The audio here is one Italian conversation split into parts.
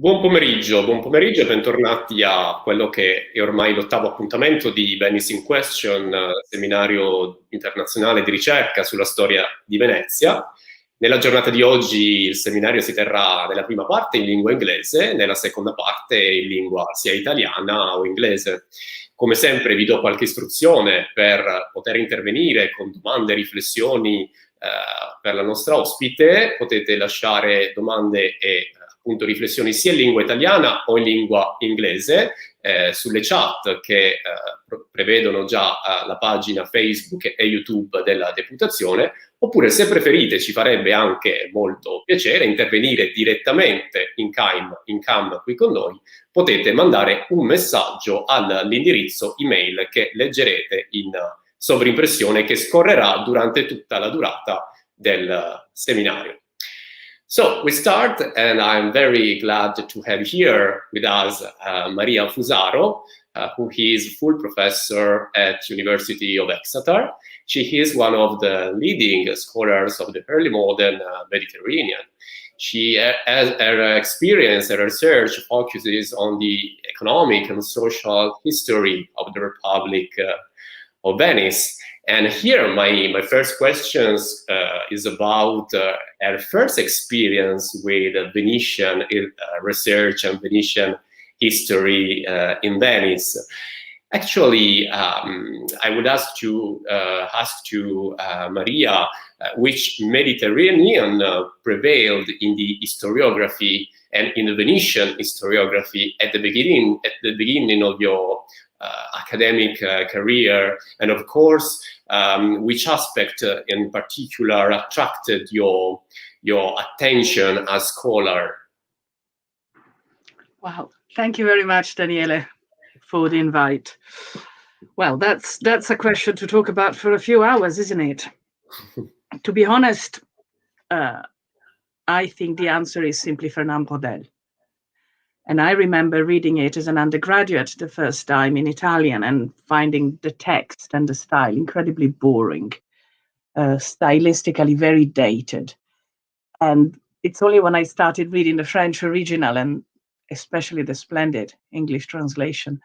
Buon pomeriggio e bentornati a quello che è ormai l'ottavo appuntamento di Venice in Question, seminario internazionale di ricerca sulla storia di Venezia. Nella giornata di oggi il seminario si terrà nella prima parte in lingua inglese, nella seconda parte in lingua sia italiana o inglese. Come sempre vi do qualche istruzione per poter intervenire con domande e riflessioni per la nostra ospite. Potete lasciare domande e appunto riflessioni sia in lingua italiana o in lingua inglese sulle chat che prevedono già la pagina Facebook e YouTube della deputazione, oppure se preferite ci farebbe anche molto piacere intervenire direttamente in cam qui con noi, potete mandare un messaggio all'indirizzo email che leggerete in sovrimpressione che scorrerà durante tutta la durata del seminario. So we start, and I'm very glad to have here with us Maria Fusaro, who is full professor at University of Exeter. She is one of the leading scholars of the early modern Mediterranean. She has her experience and research focuses on the economic and social history of the Republic of Venice. And here, my first questions is about our first experience with Venetian research and Venetian history in Venice. Actually, I would ask to Maria which Mediterranean prevailed in the historiography and in the Venetian historiography at the beginning of your academic career, and of course, which aspect in particular attracted your attention as scholar? Wow, thank you very much, Daniele, for the invite. Well, that's a question to talk about for a few hours, isn't it? To be honest, I think the answer is simply Fernand Braudel. And I remember reading it as an undergraduate the first time in Italian and finding the text and the style incredibly boring, stylistically very dated. And it's only when I started reading the French original and especially the splendid English translation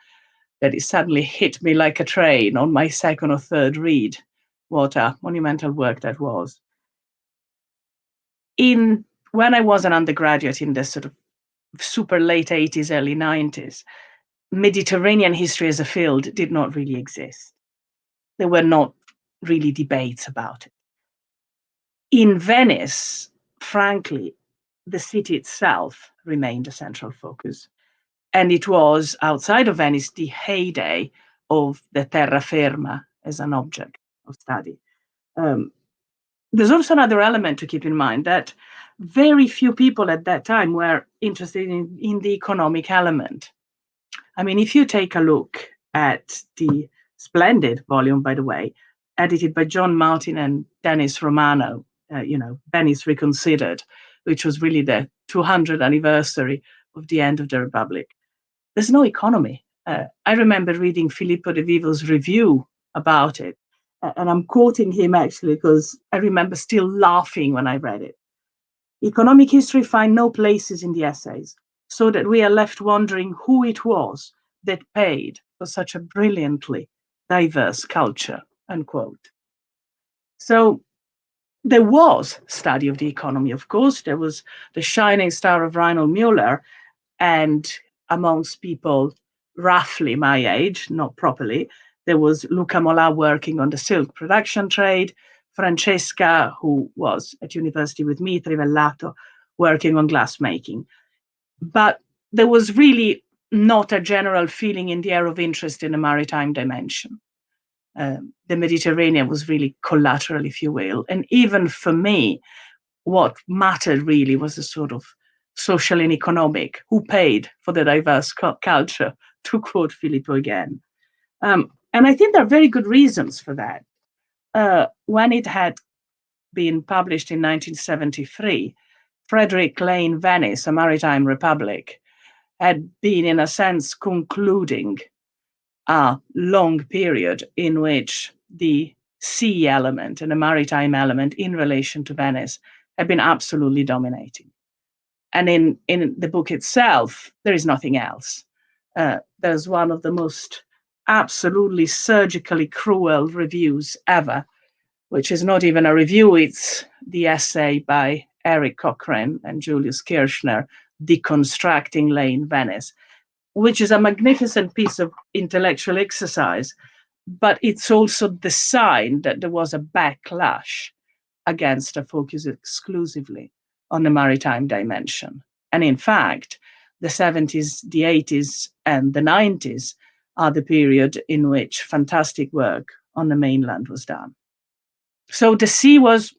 that it suddenly hit me like a train on my second or third read. What a monumental work that was. When I was an undergraduate in the sort of super late 80s, early 90s, Mediterranean history as a field did not really exist. There were not really debates about it. In Venice, frankly, the city itself remained a central focus. And it was, outside of Venice, the heyday of the terraferma as an object of study. There's also another element to keep in mind, that very few people at that time were interested in the economic element. I mean, if you take a look at the splendid volume, by the way, edited by John Martin and Dennis Romano, Venice Reconsidered, which was really the 200th anniversary of the end of the Republic, there's no economy. I remember reading Filippo De Vivo's review about it, and I'm quoting him actually because I remember still laughing when I read it. Economic history find no places in the essays, so that we are left wondering who it was that paid for such a brilliantly diverse culture, unquote. So there was study of the economy, of course. There was the shining star of Reinhold Müller, and amongst people roughly my age, not properly, there was Luca Mola working on the silk production trade, Francesca, who was at university with me, Trivellato, working on glass making. But there was really not a general feeling in the air of interest in the maritime dimension. The Mediterranean was really collateral, if you will. And even for me, what mattered really was the sort of social and economic, who paid for the diverse culture, to quote Filippo again. And I think there are very good reasons for that. When it had been published in 1973, Frederick Lane Venice, a maritime republic, had been, in a sense, concluding a long period in which the sea element and the maritime element in relation to Venice had been absolutely dominating. And in the book itself, there is nothing else. There's one of the most absolutely surgically cruel reviews ever, which is not even a review, it's the essay by Eric Cochrane and Julius Kirchner, Deconstructing Lane Venice, which is a magnificent piece of intellectual exercise, but it's also the sign that there was a backlash against a focus exclusively on the maritime dimension. And in fact, the 70s, the 80s, and the 90s are the period in which fantastic work on the mainland was done. So the sea was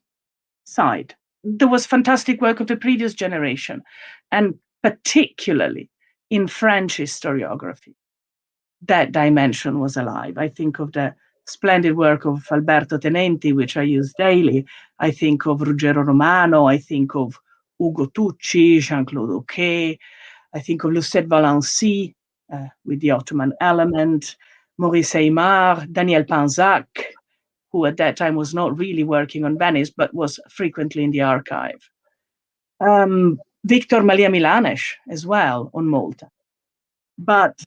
side. There was fantastic work of the previous generation, and particularly in French historiography. That dimension was alive. I think of the splendid work of Alberto Tenenti, which I use daily. I think of Ruggero Romano. I think of Ugo Tucci, Jean-Claude Ocquet. I think of Lucette Valency with the Ottoman element, Maurice Aymar, Daniel Panzac, who at that time was not really working on Venice, but was frequently in the archive. Victor Malia Milanes as well on Malta. But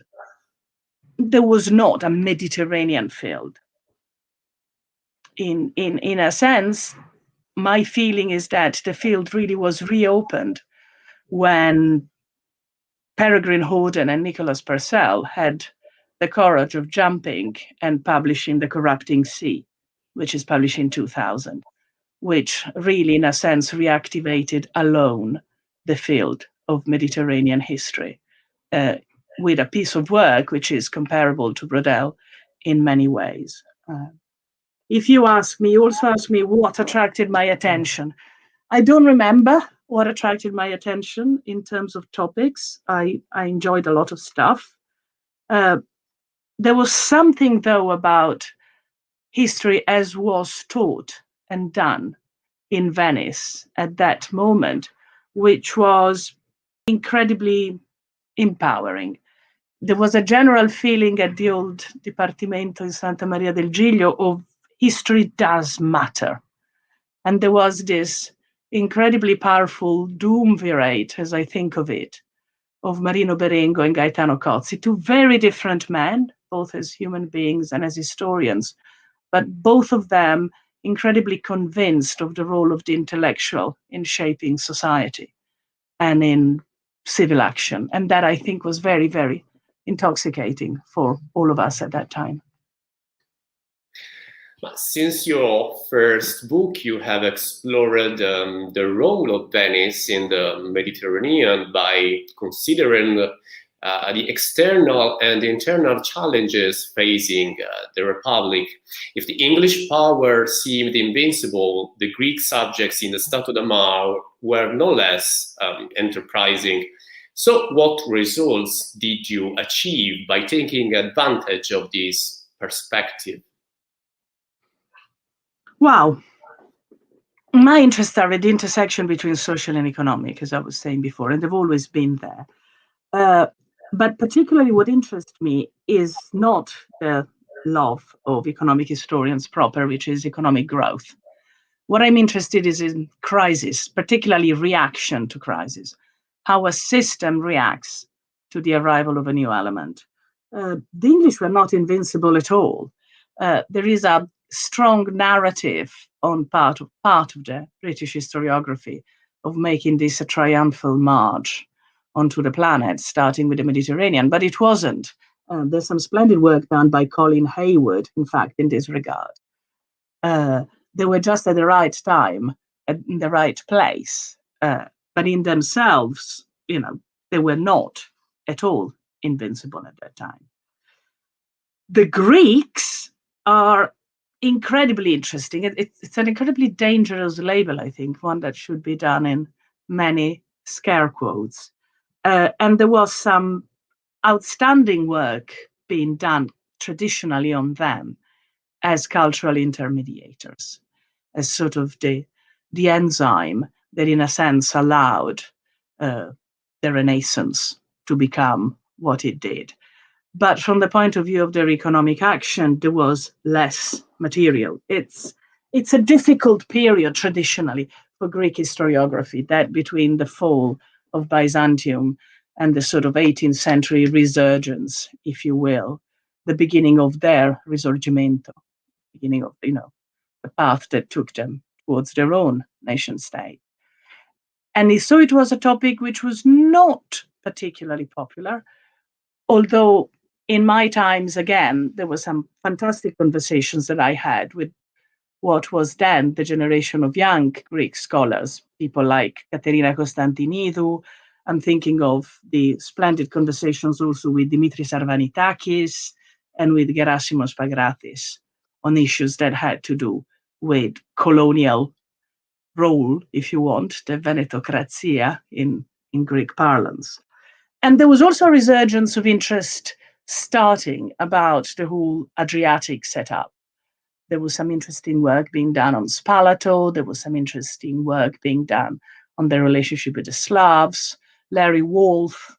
there was not a Mediterranean field. In a sense, my feeling is that the field really was reopened when Peregrine Horden and Nicholas Purcell had the courage of jumping and publishing The Corrupting Sea, which is published in 2000, which really, in a sense, reactivated alone the field of Mediterranean history with a piece of work which is comparable to Brodel in many ways. If you ask me, you also ask me what attracted my attention. I don't remember what attracted my attention in terms of topics. I enjoyed a lot of stuff. There was something, though, about history as was taught and done in Venice at that moment, which was incredibly empowering. There was a general feeling at the old Dipartimento in Santa Maria del Giglio of history does matter. And there was this incredibly powerful duumvirate, as I think of it, of Marino Berengo and Gaetano Cozzi, two very different men, both as human beings and as historians, but both of them incredibly convinced of the role of the intellectual in shaping society and in civil action. And that, I think, was very, very intoxicating for all of us at that time. Since your first book, you have explored the role of Venice in the Mediterranean by considering the external and internal challenges facing the Republic. If the English power seemed invincible, the Greek subjects in the Stato da Mar were no less enterprising. So what results did you achieve by taking advantage of this perspective? Wow. My interests are at the intersection between social and economic, as I was saying before, and they've always been there. But particularly what interests me is not the love of economic historians proper, which is economic growth. What I'm interested in is in crisis, particularly reaction to crisis, how a system reacts to the arrival of a new element. The English were not invincible at all. There is a strong narrative on part of the British historiography of making this a triumphal march onto the planet, starting with the Mediterranean, but it wasn't. There's some splendid work done by Colin Hayward, in fact, in this regard. They were just at the right time, in the right place, but in themselves, they were not at all invincible at that time. The Greeks are incredibly interesting. It's an incredibly dangerous label, I think, one that should be done in many scare quotes. And there was some outstanding work being done traditionally on them as cultural intermediators, as sort of the enzyme that, in a sense, allowed the Renaissance to become what it did. But from the point of view of their economic action, there was less material. It's a difficult period traditionally for Greek historiography, that between the fall of Byzantium and the sort of 18th century resurgence, if you will, the beginning of their Risorgimento, beginning of, the path that took them towards their own nation state. And so it was a topic which was not particularly popular, although in my times, again, there were some fantastic conversations that I had with what was then the generation of young Greek scholars, people like Katerina Konstantinidou. I'm thinking of the splendid conversations also with Dimitris Arvanitakis and with Gerasimos Pagratis on issues that had to do with colonial role, if you want, the Venetocrazia in Greek parlance. And there was also a resurgence of interest starting about the whole Adriatic setup. There was some interesting work being done on Spalato. There was some interesting work being done on the relationship with the Slavs. Larry Wolff,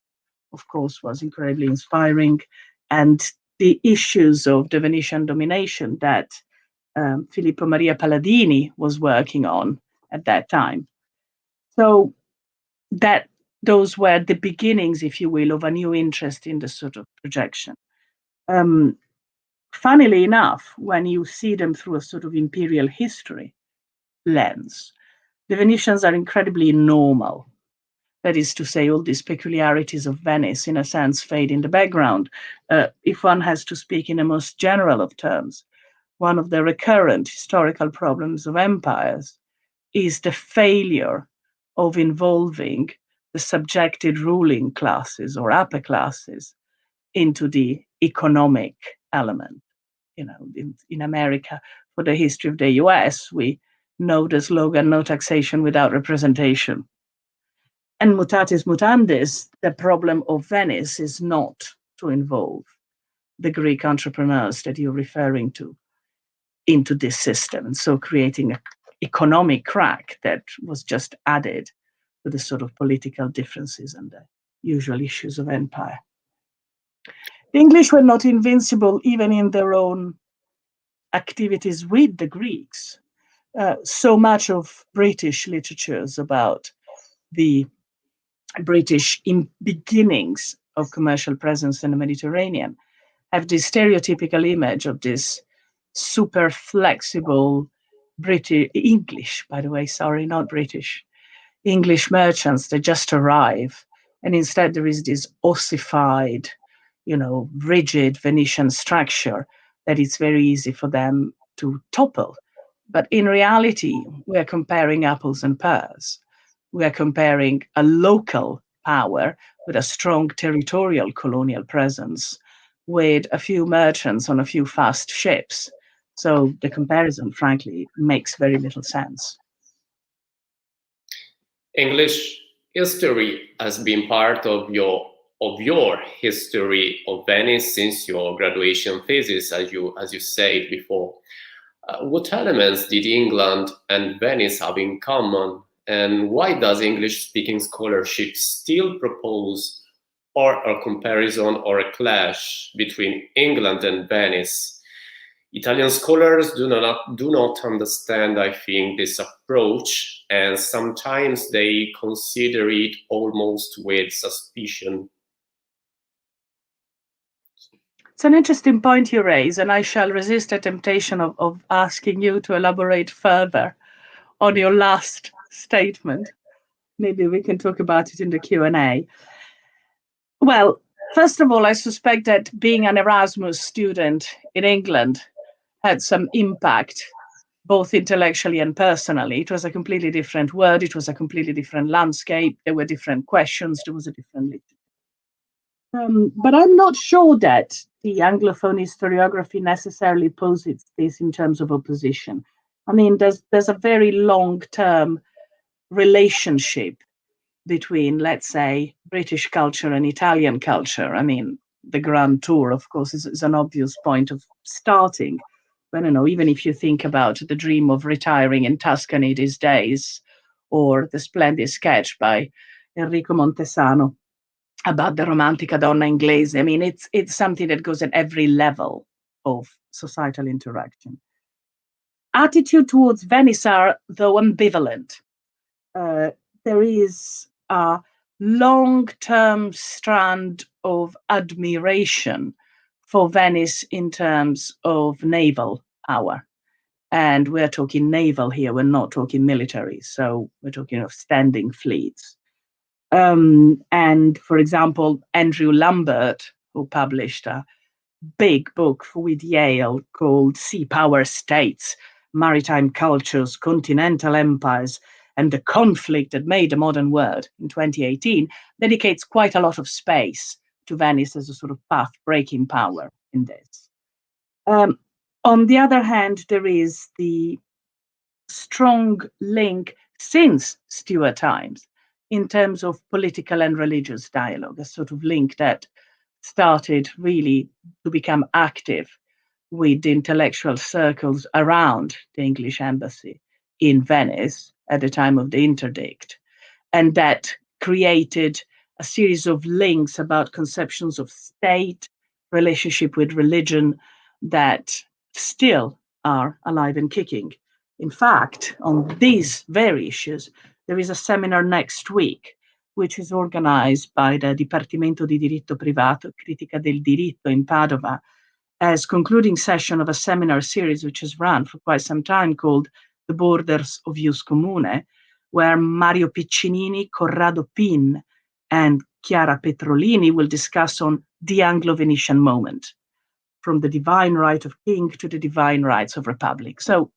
of course, was incredibly inspiring. And the issues of the Venetian domination that Filippo Maria Palladini was working on at that time. So that those were the beginnings, if you will, of a new interest in the sort of projection. Funnily enough, when you see them through a sort of imperial history lens, the Venetians are incredibly normal. That is to say, all these peculiarities of Venice, in a sense, fade in the background. If one has to speak in the most general of terms, one of the recurrent historical problems of empires is the failure of involving the subjected ruling classes or upper classes into the economic element. In America, for the history of the US, we know the slogan, no taxation without representation. And mutatis mutandis, the problem of Venice is not to involve the Greek entrepreneurs that you're referring to into this system, and so creating an economic crack that was just added to the sort of political differences and the usual issues of empire. The English were not invincible even in their own activities with the Greeks. So much of British literatures about the British beginnings of commercial presence in the Mediterranean have this stereotypical image of this super flexible British, English, by the way, sorry, not British, English merchants that just arrive. And instead there is this ossified, rigid Venetian structure that it's very easy for them to topple. But in reality, we're comparing apples and pears. We are comparing a local power with a strong territorial colonial presence with a few merchants on a few fast ships. So the comparison, frankly, makes very little sense. English history has been part of your history of Venice since your graduation thesis, as you said before. What elements did England and Venice have in common, and why does English-speaking scholarship still propose a comparison or a clash between England and Venice? Italian scholars do not understand, I think, this approach, and sometimes they consider it almost with suspicion. It's an interesting point you raise, and I shall resist the temptation of asking you to elaborate further on your last statement. Maybe we can talk about it in the Q&A. Well, first of all, I suspect that being an Erasmus student in England had some impact, both intellectually and personally. It was a completely different world. It was a completely different landscape. There were different questions. There was a different literature. But I'm not sure that the Anglophone historiography necessarily poses this in terms of opposition. I mean, there's a very long-term relationship between, let's say, British culture and Italian culture. I mean, the Grand Tour, of course, is an obvious point of starting. I don't know, even if you think about the dream of retiring in Tuscany these days, or the splendid sketch by Enrico Montesano about the Romantica Donna Inglese. I mean, it's something that goes at every level of societal interaction. Attitude towards Venice are, though, ambivalent. There is a long-term strand of admiration for Venice in terms of naval power. And we're talking naval here, we're not talking military. So we're talking of standing fleets. And for example, Andrew Lambert, who published a big book with Yale called Sea Power States, Maritime Cultures, Continental Empires, and the Conflict That Made the Modern World in 2018, dedicates quite a lot of space to Venice as a sort of path-breaking power in this. On the other hand, there is the strong link since Stuart times in terms of political and religious dialogue, a sort of link that started really to become active with the intellectual circles around the English embassy in Venice at the time of the interdict. And that created a series of links about conceptions of state, relationship with religion that still are alive and kicking. In fact, on these very issues, there is a seminar next week, which is organized by the Dipartimento di Diritto Privato, Critica del Diritto in Padova, as concluding session of a seminar series which has run for quite some time called The Borders of Jus Commune, where Mario Piccinini, Corrado Pin, and Chiara Petrolini will discuss on the Anglo-Venetian moment, from the divine right of king to the divine rights of republic. So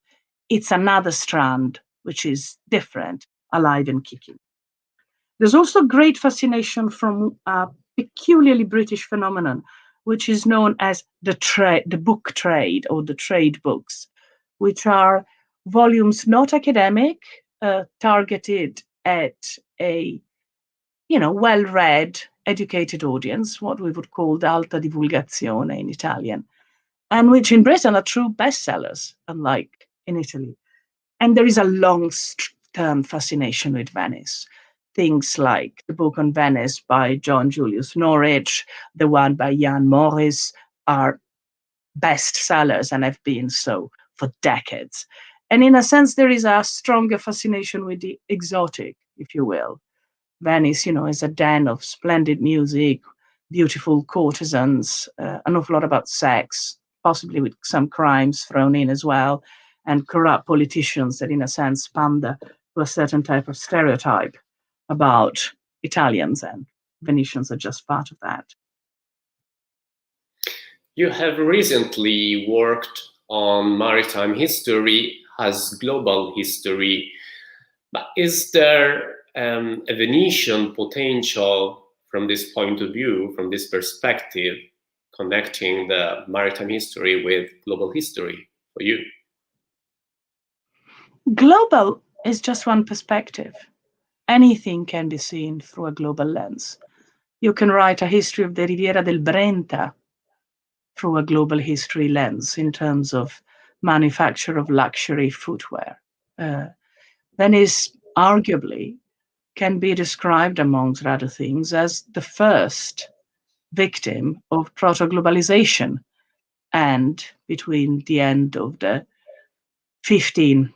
it's another strand which is different, alive and kicking. There's also great fascination from a peculiarly British phenomenon, which is known as the book trade or the trade books, which are volumes not academic, targeted at a well-read, educated audience, what we would call the alta divulgazione in Italian, and which in Britain are true bestsellers, unlike in Italy. And there is a long-term fascination with Venice. Things like the book on Venice by John Julius Norwich, the one by Jan Morris, are bestsellers and have been so for decades. And in a sense, there is a stronger fascination with the exotic, if you will. Venice, is a den of splendid music, beautiful courtesans, an awful lot about sex, possibly with some crimes thrown in as well, and corrupt politicians that, in a sense, pander to a certain type of stereotype about Italians, and Venetians are just part of that. You have recently worked on maritime history as global history, but is there a Venetian potential from this point of view, from this perspective, connecting the maritime history with global history for you? Global is just one perspective. Anything can be seen through a global lens. You can write a history of the Riviera del Brenta through a global history lens in terms of manufacture of luxury footwear. Venice arguably can be described, amongst other things, as the first victim of proto-globalization. And between the end of the 15th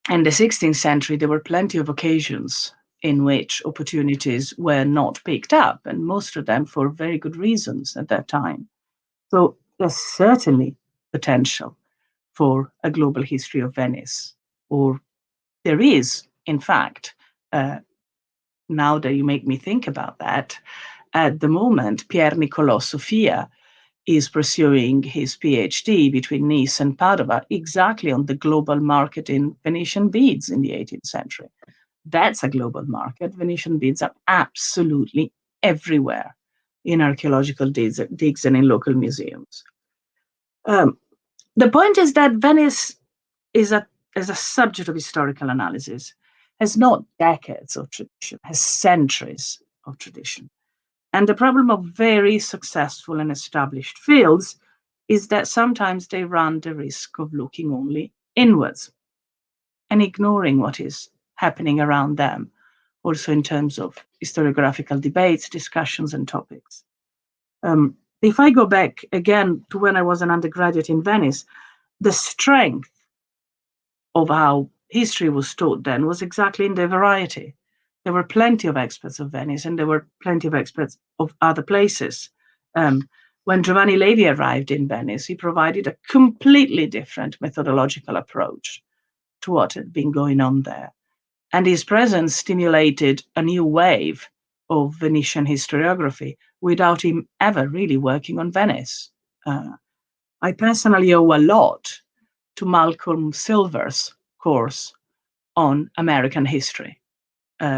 and the 16th century, there were plenty of occasions in which opportunities were not picked up, and most of them for very good reasons at that time. So there's certainly potential for a global history of Venice, or there is, in fact, now that you make me think about that, at the moment, Pier Nicolò Sofia is pursuing his PhD between Nice and Padova exactly on the global market in Venetian beads in the 18th century. That's a global market. Venetian beads are absolutely everywhere in archaeological digs and in local museums. The point is that Venice is as a subject of historical analysis has not decades of tradition, has centuries of tradition. And the problem of very successful and established fields is that sometimes they run the risk of looking only inwards and ignoring what is happening around them, also in terms of historiographical debates, discussions, and topics. If I go back again to when I was an undergraduate in Venice, the strength of how history was taught then was exactly in the variety. There were plenty of experts of Venice, and there were plenty of experts of other places. When Giovanni Levi arrived in Venice, he provided a completely different methodological approach to what had been going on there. And his presence stimulated a new wave of Venetian historiography without him ever really working on Venice. I personally owe a lot to Malcolm Silver's course on American history.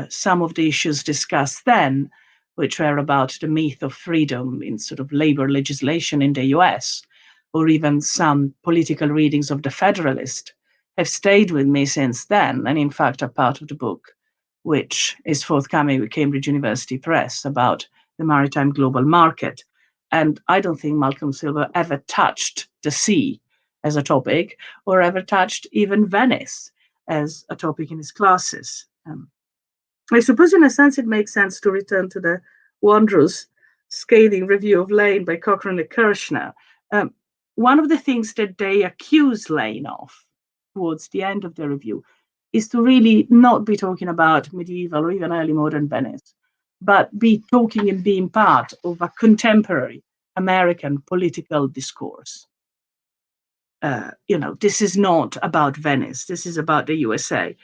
Some of the issues discussed then, which were about the myth of freedom in sort of labor legislation in the US, or even some political readings of The Federalist, have stayed with me since then, and in fact are part of the book, which is forthcoming with Cambridge University Press, about the maritime global market. And I don't think Malcolm Silver ever touched the sea as a topic, or ever touched even Venice as a topic in his classes. I suppose in a sense it makes sense to return to the wondrous scathing review of Lane by Cochrane and Kirshner. One of the things that they accuse Lane of towards the end of the review is to really not be talking about medieval or even early modern Venice, but be talking and being part of a contemporary American political discourse. This is not about Venice, this is about the USA.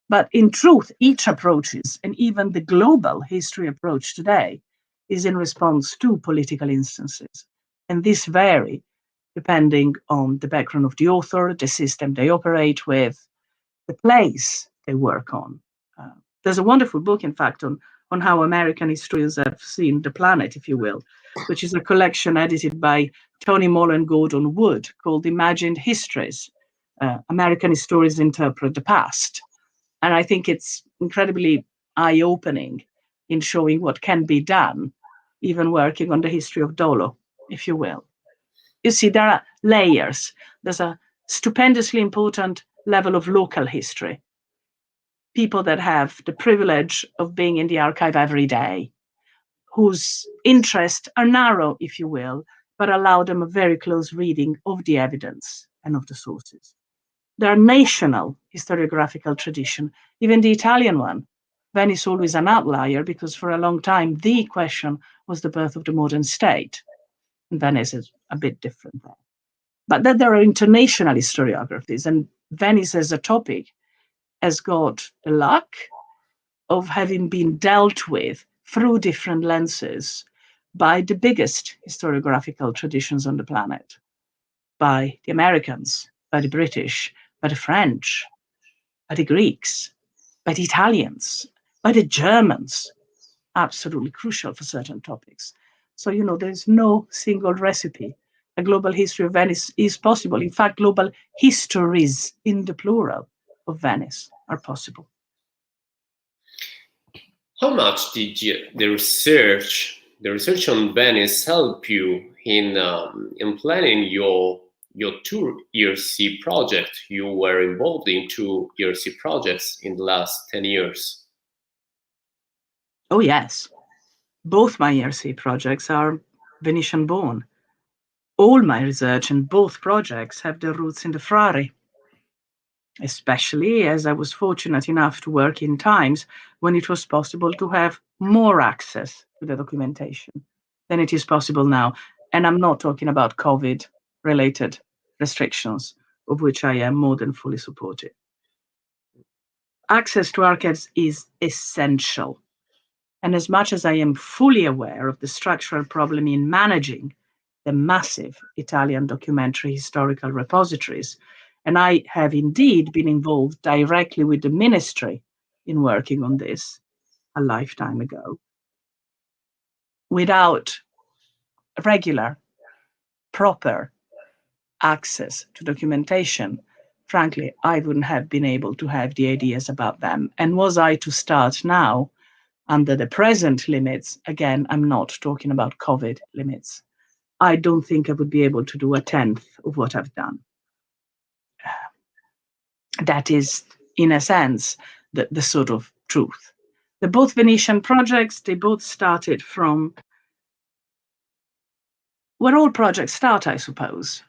But in truth, each approaches, and even the global history approach today, is in response to political instances. And this vary depending on the background of the author, the system they operate with, the place they work on. There's a wonderful book, in fact, on how American historians have seen the planet, if you will, which is a collection edited by Tony Moll and Gordon Wood called Imagined Histories, American Historians Interpret the Past. And I think it's incredibly eye-opening in showing what can be done, even working on the history of Dolo, if you will. You see, there are layers. There's a stupendously important level of local history. People that have the privilege of being in the archive every day, whose interests are narrow, if you will, but allow them a very close reading of the evidence and of the sources. There are national historiographical tradition, even the Italian one. Venice always an outlier because for a long time the question was the birth of the modern state. And Venice is a bit different there. But then there are international historiographies, and Venice as a topic has got the luck of having been dealt with through different lenses by the biggest historiographical traditions on the planet, by the Americans, by the British, by the French, by the Greeks, by the Italians, by the Germans, absolutely crucial for certain topics. So, there's no single recipe. A global history of Venice is possible. In fact, global histories in the plural of Venice are possible. How much did the research on Venice help you in planning your 2 ERC project? You were involved in 2 ERC projects in the last 10 years. Oh, yes. Both my ERC projects are Venetian born. All my research in both projects have their roots in the Frari, especially as I was fortunate enough to work in times when it was possible to have more access to the documentation than it is possible now. And I'm not talking about COVID-related restrictions, of which I am more than fully supportive. Access to archives is essential. And as much as I am fully aware of the structural problem in managing the massive Italian documentary historical repositories, and I have indeed been involved directly with the ministry in working on this a lifetime ago, without regular, proper access to documentation, frankly, I wouldn't have been able to have the ideas about them. And was I to start now under the present limits, again, I'm not talking about COVID limits, I don't think I would be able to do a tenth of what I've done. That is, in a sense, the sort of truth. The both Venetian projects, they both started from where all projects start, I suppose.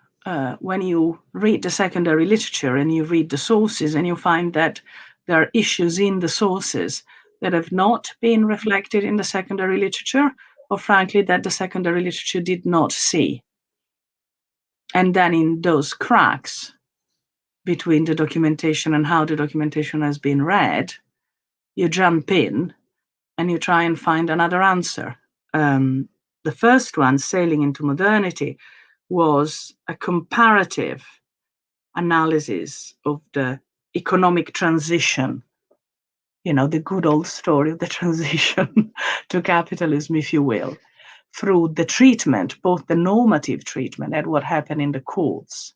When you read the secondary literature and you read the sources and you find that there are issues in the sources that have not been reflected in the secondary literature, or frankly, that the secondary literature did not see. And then in those cracks between the documentation and how the documentation has been read, you jump in and you try and find another answer. The first one, Sailing into Modernity, was a comparative analysis of the economic transition, the good old story of the transition to capitalism, if you will, through the treatment, both the normative treatment and what happened in the courts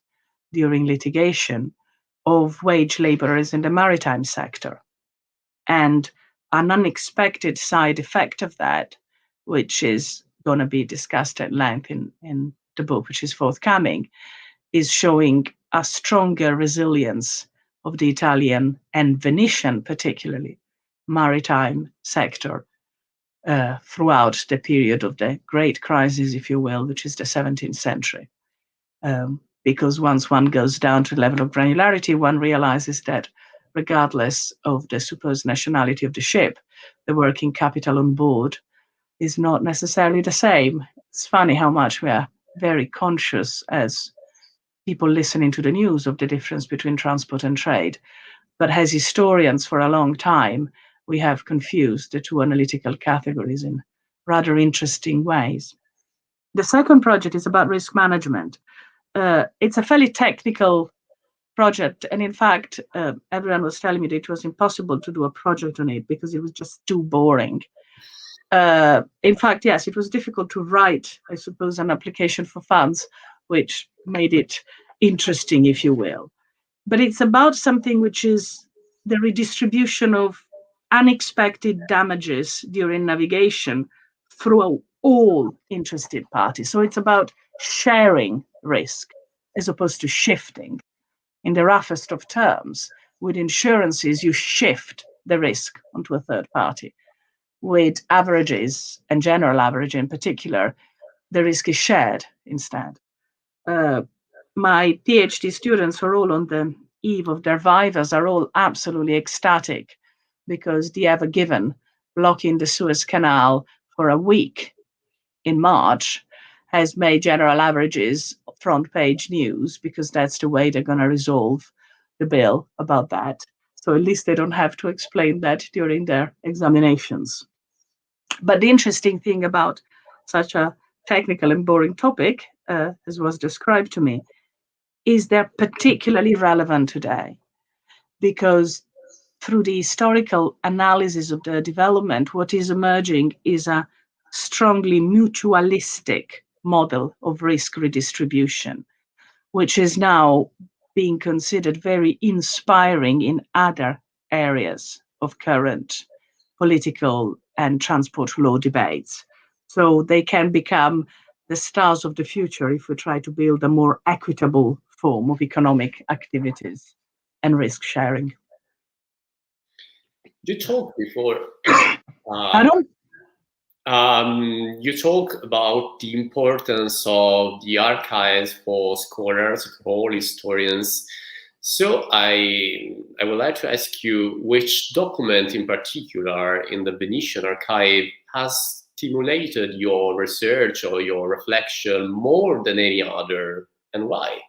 during litigation of wage laborers in the maritime sector. And an unexpected side effect of that, which is going to be discussed at length in the book, which is forthcoming, is showing a stronger resilience of the Italian and Venetian, particularly, maritime sector throughout the period of the great crisis, if you will, which is the 17th century. Because once one goes down to the level of granularity, one realizes that regardless of the supposed nationality of the ship, the working capital on board is not necessarily the same. It's funny how much we are very conscious as people listening to the news of the difference between transport and trade. But as historians for a long time, we have confused the two analytical categories in rather interesting ways. The second project is about risk management. It's a fairly technical project. And in fact, everyone was telling me that it was impossible to do a project on it because it was just too boring. In fact, yes, it was difficult to write, I suppose, an application for funds, which made it interesting, if you will. But it's about something which is the redistribution of unexpected damages during navigation through all interested parties. So it's about sharing risk as opposed to shifting. In the roughest of terms, with insurances, you shift the risk onto a third party. With averages, and general average in particular, the risk is shared instead. My PhD students are all on the eve of their vivas, are all absolutely ecstatic because the Ever Given blocking the Suez Canal for a week in March has made general averages front page news because that's the way they're going to resolve the bill about that. So at least they don't have to explain that during their examinations. But the interesting thing about such a technical and boring topic, as was described to me, is they're particularly relevant today because through the historical analysis of the development, what is emerging is a strongly mutualistic model of risk redistribution, which is now being considered very inspiring in other areas of current political and transport law debates. So they can become the stars of the future if we try to build a more equitable form of economic activities and risk sharing. You talked before. You talk about the importance of the archives for scholars, for all historians. So I would like to ask you which document in particular in the Venetian archive has stimulated your research or your reflection more than any other, and why?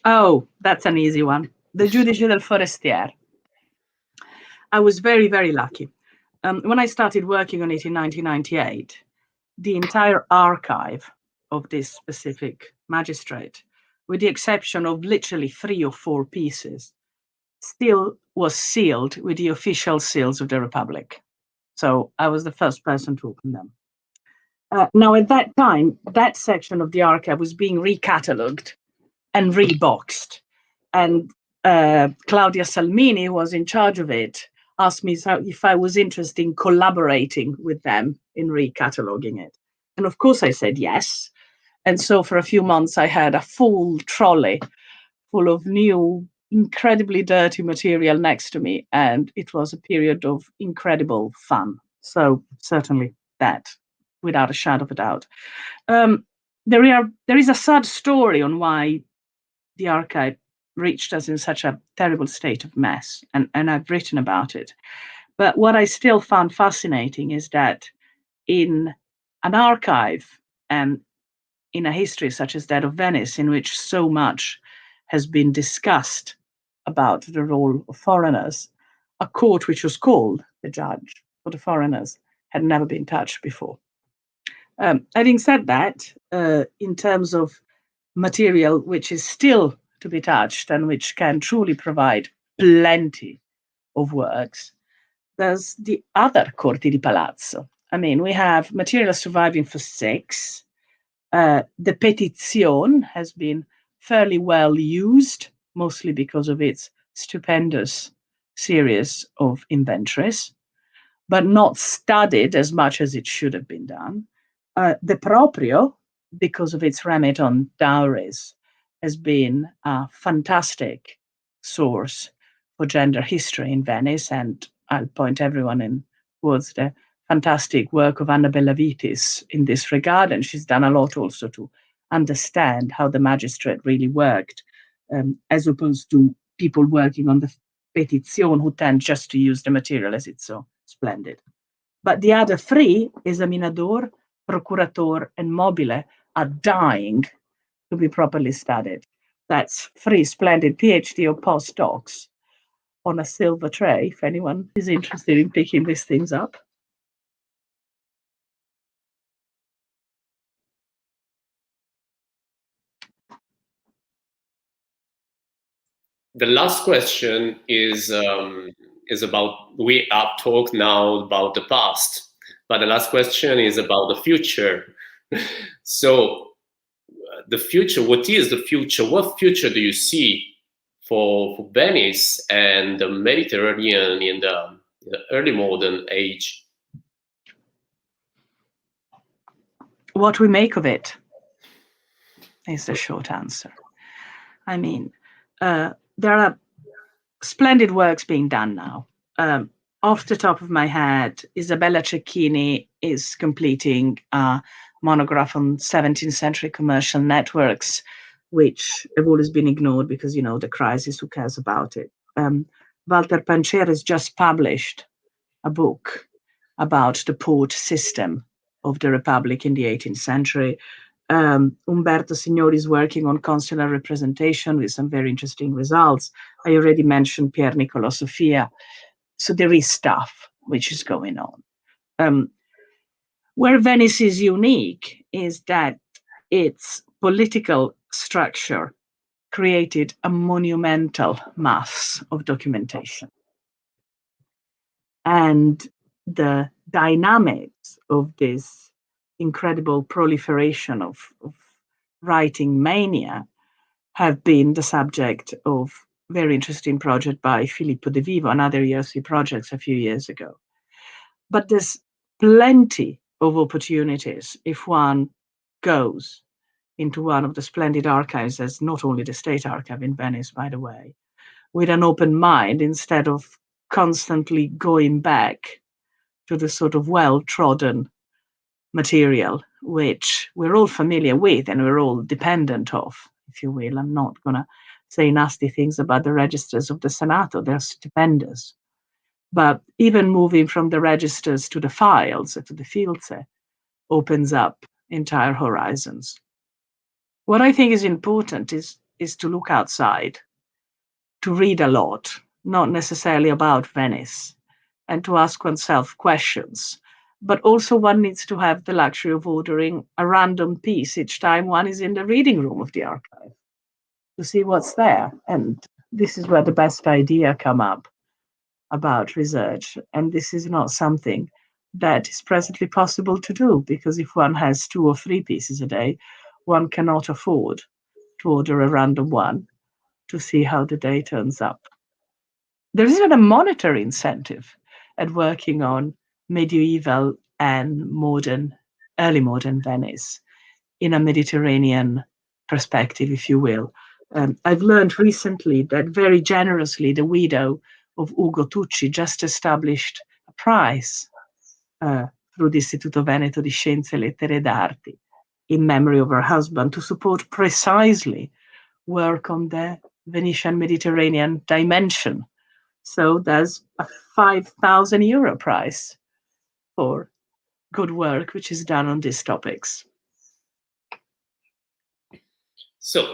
Oh, that's an easy one. The Giudice del Forestier. I was very, very lucky. When I started working on it in 1998, the entire archive of this specific magistrate, with the exception of literally 3 or 4 pieces, still was sealed with the official seals of the Republic. So I was the first person to open them. Now, at that time, that section of the archive was being recatalogued and reboxed. And Claudia Salmini, who was in charge of it, asked me if I was interested in collaborating with them in recataloguing it. And of course I said yes. And so for a few months, I had a full trolley full of new, incredibly dirty material next to me. And it was a period of incredible fun. So certainly that, without a shadow of a doubt. There is a sad story on why the archive reached us in such a terrible state of mess, and I've written about it. But what I still found fascinating is that in an archive and in a history such as that of Venice, in which so much has been discussed about the role of foreigners, a court which was called the judge for the foreigners had never been touched before. Having said that, in terms of material which is still to be touched and which can truly provide plenty of works, there's the other Corti di Palazzo. I mean, we have material surviving for 6. The Petizione has been fairly well used, mostly because of its stupendous series of inventories, but not studied as much as it should have been done. The Proprio, because of its remit on dowries, has been a fantastic source for gender history in Venice, and I'll point everyone towards the fantastic work of Annabella Vitis in this regard, and she's done a lot also to understand how the magistrate really worked, as opposed to people working on the Petizione who tend just to use the material as it's so splendid. But the other 3, Esaminador, Procurator, and Mobile, are dying to be properly studied. That's 3 splendid PhD or postdocs on a silver tray, if anyone is interested in picking these things up. The last question is about, we have talked now about the past, but the last question is about the future. So the future, what is the future? What future do you see for Venice and the Mediterranean in the early modern age? What we make of it is the short answer. I mean, there are splendid works being done now. Off the top of my head, Isabella Cecchini is completing a monograph on 17th century commercial networks, which have always been ignored because, you know, the crisis, who cares about it? Walter Pancer has just published a book about the port system of the Republic in the 18th century. Umberto Signori is working on consular representation with some very interesting results. I already mentioned Pier Niccolo Sofia. So there is stuff which is going on. Where Venice is unique is that its political structure created a monumental mass of documentation. And the dynamics of this incredible proliferation of writing mania have been the subject of very interesting project by Filippo De Vivo, another ERC project a few years ago. But there's plenty of opportunities if one goes into one of the splendid archives, as not only the State Archive in Venice, by the way, with an open mind, instead of constantly going back to the sort of well-trodden material, which we're all familiar with and we're all dependent of, if you will. I'm not going to say nasty things about the registers of the Senato. They're stupendous. But even moving from the registers to the files, to the fields, opens up entire horizons. What I think is important is to look outside, to read a lot, not necessarily about Venice, and to ask oneself questions. But also one needs to have the luxury of ordering a random piece each time one is in the reading room of the archive to see what's there. And this is where the best idea come up about research. And this is not something that is presently possible to do, because if one has 2 or 3 pieces a day, one cannot afford to order a random one to see how the day turns up. There is even a monetary incentive at working on medieval and early modern Venice in a Mediterranean perspective, if you will. I've learned recently that very generously the widow of Ugo Tucci just established a prize through the Istituto Veneto di Scienze, Lettere d'Arti in memory of her husband, to support precisely work on the Venetian Mediterranean dimension. So there's a €5,000 price for good work which is done on these topics. So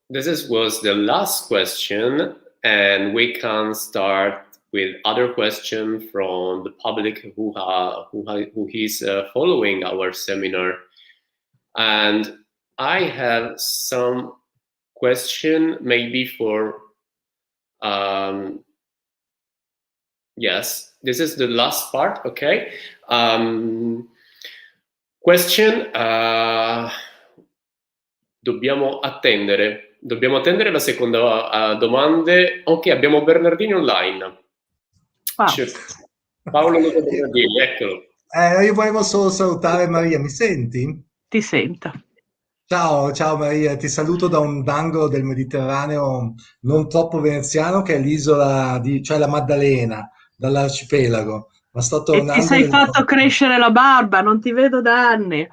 this was the last question, and we can start with other questions from the public who is following our seminar. And I have some question maybe for yes, this is the last part. Okay. Question. Dobbiamo attendere la seconda domande. Ok, abbiamo Bernardini online. Wow. Paolo Bernardini, eccolo. Io volevo solo salutare Maria, mi senti? Ti sento. Ciao Maria, ti saluto da un angolo del Mediterraneo non troppo veneziano, che è l'isola cioè la Maddalena, dall'arcipelago. Ma sto tornando. E ti sei fatto crescere la barba, non ti vedo da anni.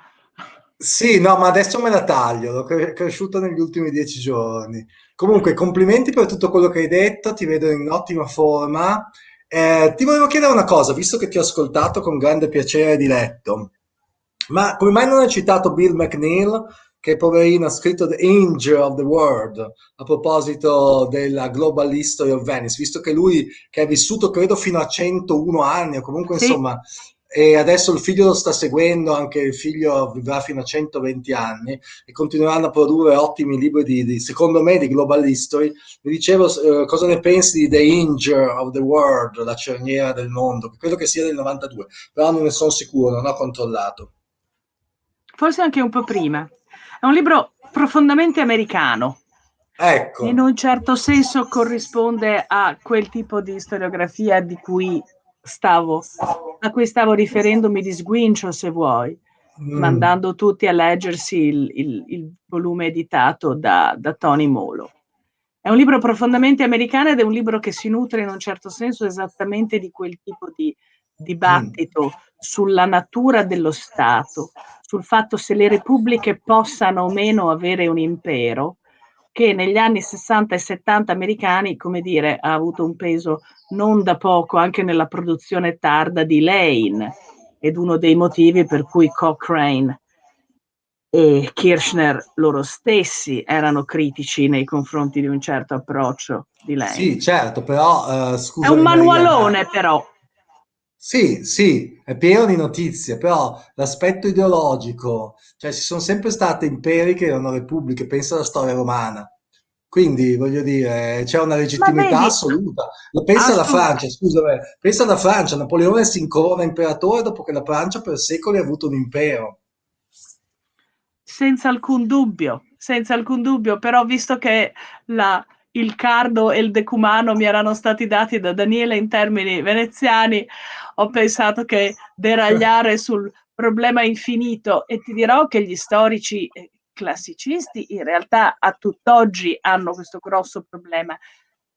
Sì, no, ma adesso me la taglio, l'ho cresciuta negli ultimi 10 giorni. Comunque, complimenti per tutto quello che hai detto, ti vedo in ottima forma. Ti volevo chiedere una cosa, visto che ti ho ascoltato con grande piacere e diletto, ma come mai non hai citato Bill McNeill, che poverino ha scritto The Angel of the World a proposito della Global History of Venice, visto che lui, che è vissuto credo fino a 101 anni, o comunque Sì. insomma, e adesso il figlio lo sta seguendo, anche il figlio vivrà fino a 120 anni e continueranno a produrre ottimi libri secondo me, di Global History. Mi dicevo, cosa ne pensi di The Angel of the World, la cerniera del mondo, che credo che sia del 92, però non ne sono sicuro, non ho controllato. Forse anche un po' prima. È un libro profondamente americano. Ecco. In un certo senso corrisponde a quel tipo di storiografia a cui stavo riferendomi, di sguincio, se vuoi, mandando tutti a leggersi il volume editato da Tony Molo. È un libro profondamente americano ed è un libro che si nutre in un certo senso esattamente di quel tipo di dibattito sulla natura dello Stato, sul fatto se le repubbliche possano o meno avere un impero, che negli anni 60 e 70 americani, come dire, ha avuto un peso non da poco anche nella produzione tarda di Lane, ed uno dei motivi per cui Cochrane e Kirchner loro stessi erano critici nei confronti di un certo approccio di Lane. Sì, certo, però È un manualone, però. Sì, è pieno di notizie, però l'aspetto ideologico, cioè ci sono sempre state imperi che erano repubbliche, pensa alla storia romana. Quindi, voglio dire, c'è una legittimità assoluta. Pensa alla Francia, scusami, pensa alla Francia, Napoleone si incorona imperatore dopo che la Francia per secoli ha avuto un impero. Senza alcun dubbio, però visto che il cardo e il decumano mi erano stati dati da Daniele in termini veneziani, ho pensato che deragliare sul problema infinito, e ti dirò che gli storici classicisti in realtà a tutt'oggi hanno questo grosso problema.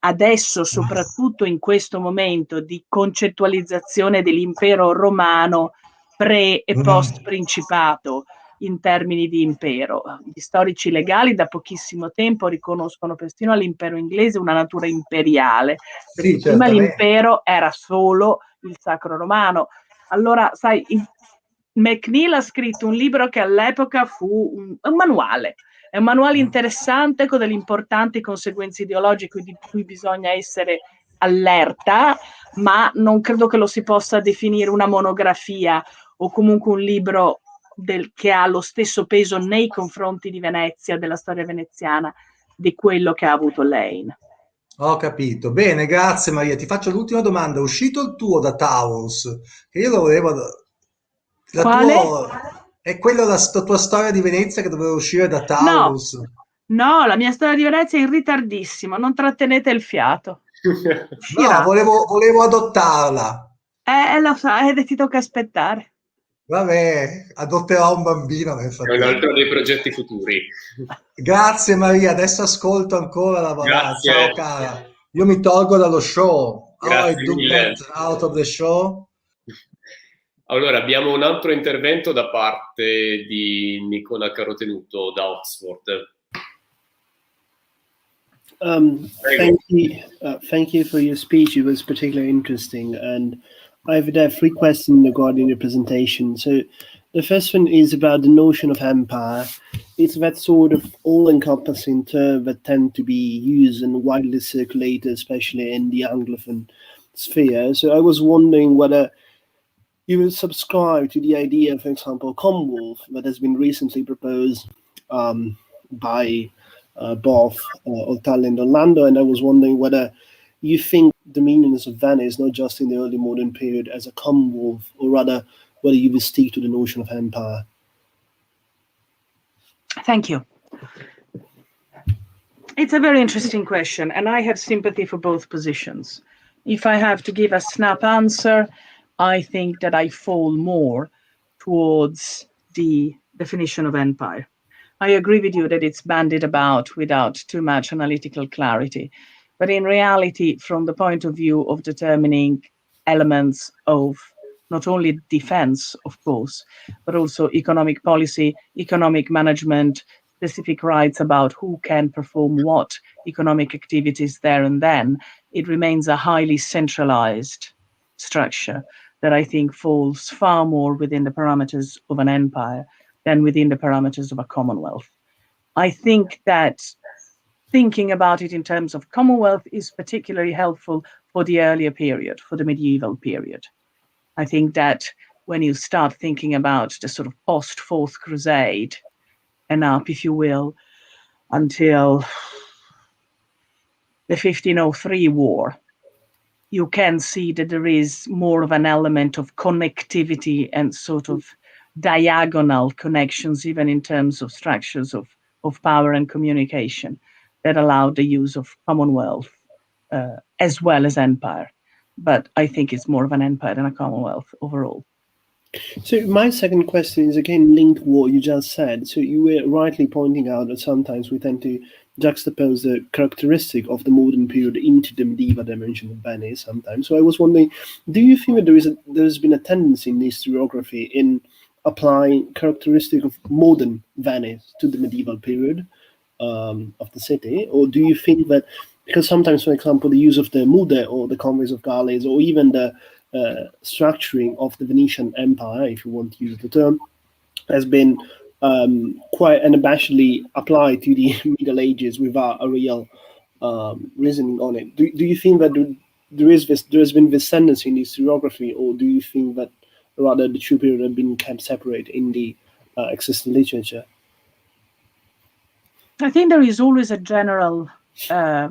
Adesso, soprattutto in questo momento di concettualizzazione dell'impero romano pre e post principato, in termini di impero. Gli storici legali da pochissimo tempo riconoscono persino all'impero inglese una natura imperiale, perché prima l'impero era solo il Sacro Romano. Allora, sai, McNeill ha scritto un libro che all'epoca fu un manuale. È un manuale interessante con delle importanti conseguenze ideologiche di cui bisogna essere allerta, ma non credo che lo si possa definire una monografia o comunque un libro che ha lo stesso peso nei confronti di Venezia, della storia veneziana, di quello che ha avuto Lane. Ho capito. Bene, grazie Maria. Ti faccio l'ultima domanda. È uscito il tuo da Taurus? Che io lo volevo. Quale? È quella la tua storia di Venezia che doveva uscire da Taurus? No, la mia storia di Venezia è in ritardissimo, non trattenete il fiato. No, volevo adottarla. Lo so, ti tocca aspettare. Vabbè, adotterò un bambino nel frattempo. È un altro dei progetti futuri. Grazie Maria, adesso ascolto ancora la volata. Ciao cara, io mi tolgo dallo show. Grazie mille. Get out of the show. Allora, abbiamo un altro intervento da parte di Nicola Carotenuto da Oxford. Thank you for your speech. It was particularly interesting, and I would have 3 questions regarding your presentation. So, the first one is about the notion of empire. It's that sort of all-encompassing term that tend to be used and widely circulated, especially in the Anglophone sphere. So, I was wondering whether you will subscribe to the idea, for example, Commonwealth, that has been recently proposed by both Tallinn and Orlando, and I was wondering whether you think the meanings of Venice, not just in the early modern period, as a Commonwealth, or rather whether you will stick to the notion of empire. Thank you. It's a very interesting question, and I have sympathy for both positions. If I have to give a snap answer, I think that I fall more towards the definition of empire. I agree with you that it's bandied about without too much analytical clarity. But in reality, from the point of view of determining elements of not only defense, of course, but also economic policy, economic management, specific rights about who can perform what economic activities there and then, it remains a highly centralized structure that I think falls far more within the parameters of an empire than within the parameters of a commonwealth. I think that thinking about it in terms of commonwealth is particularly helpful for the earlier period, for the medieval period. I think that when you start thinking about the sort of post-Fourth Crusade and up, if you will, until the 1503 war, you can see that there is more of an element of connectivity and sort of diagonal connections, even in terms of structures of power and communication, that allowed the use of commonwealth as well as empire. But I think it's more of an empire than a commonwealth overall. So my second question is again linked to what you just said. So you were rightly pointing out that sometimes we tend to juxtapose the characteristic of the modern period into the medieval dimension of Venice sometimes. So I was wondering, do you think that there's been a tendency in historiography in applying characteristic of modern Venice to the medieval period of the city? Or do you think that, because sometimes, for example, the use of the Mude or the convoys of Galleys, or even the structuring of the Venetian Empire, if you want to use the term, has been quite unabashedly applied to the Middle Ages without a real reasoning on it. Do you think that there has been this tendency in historiography, or do you think that rather the two periods have been kept separate in the existing literature? I think there is always a general, I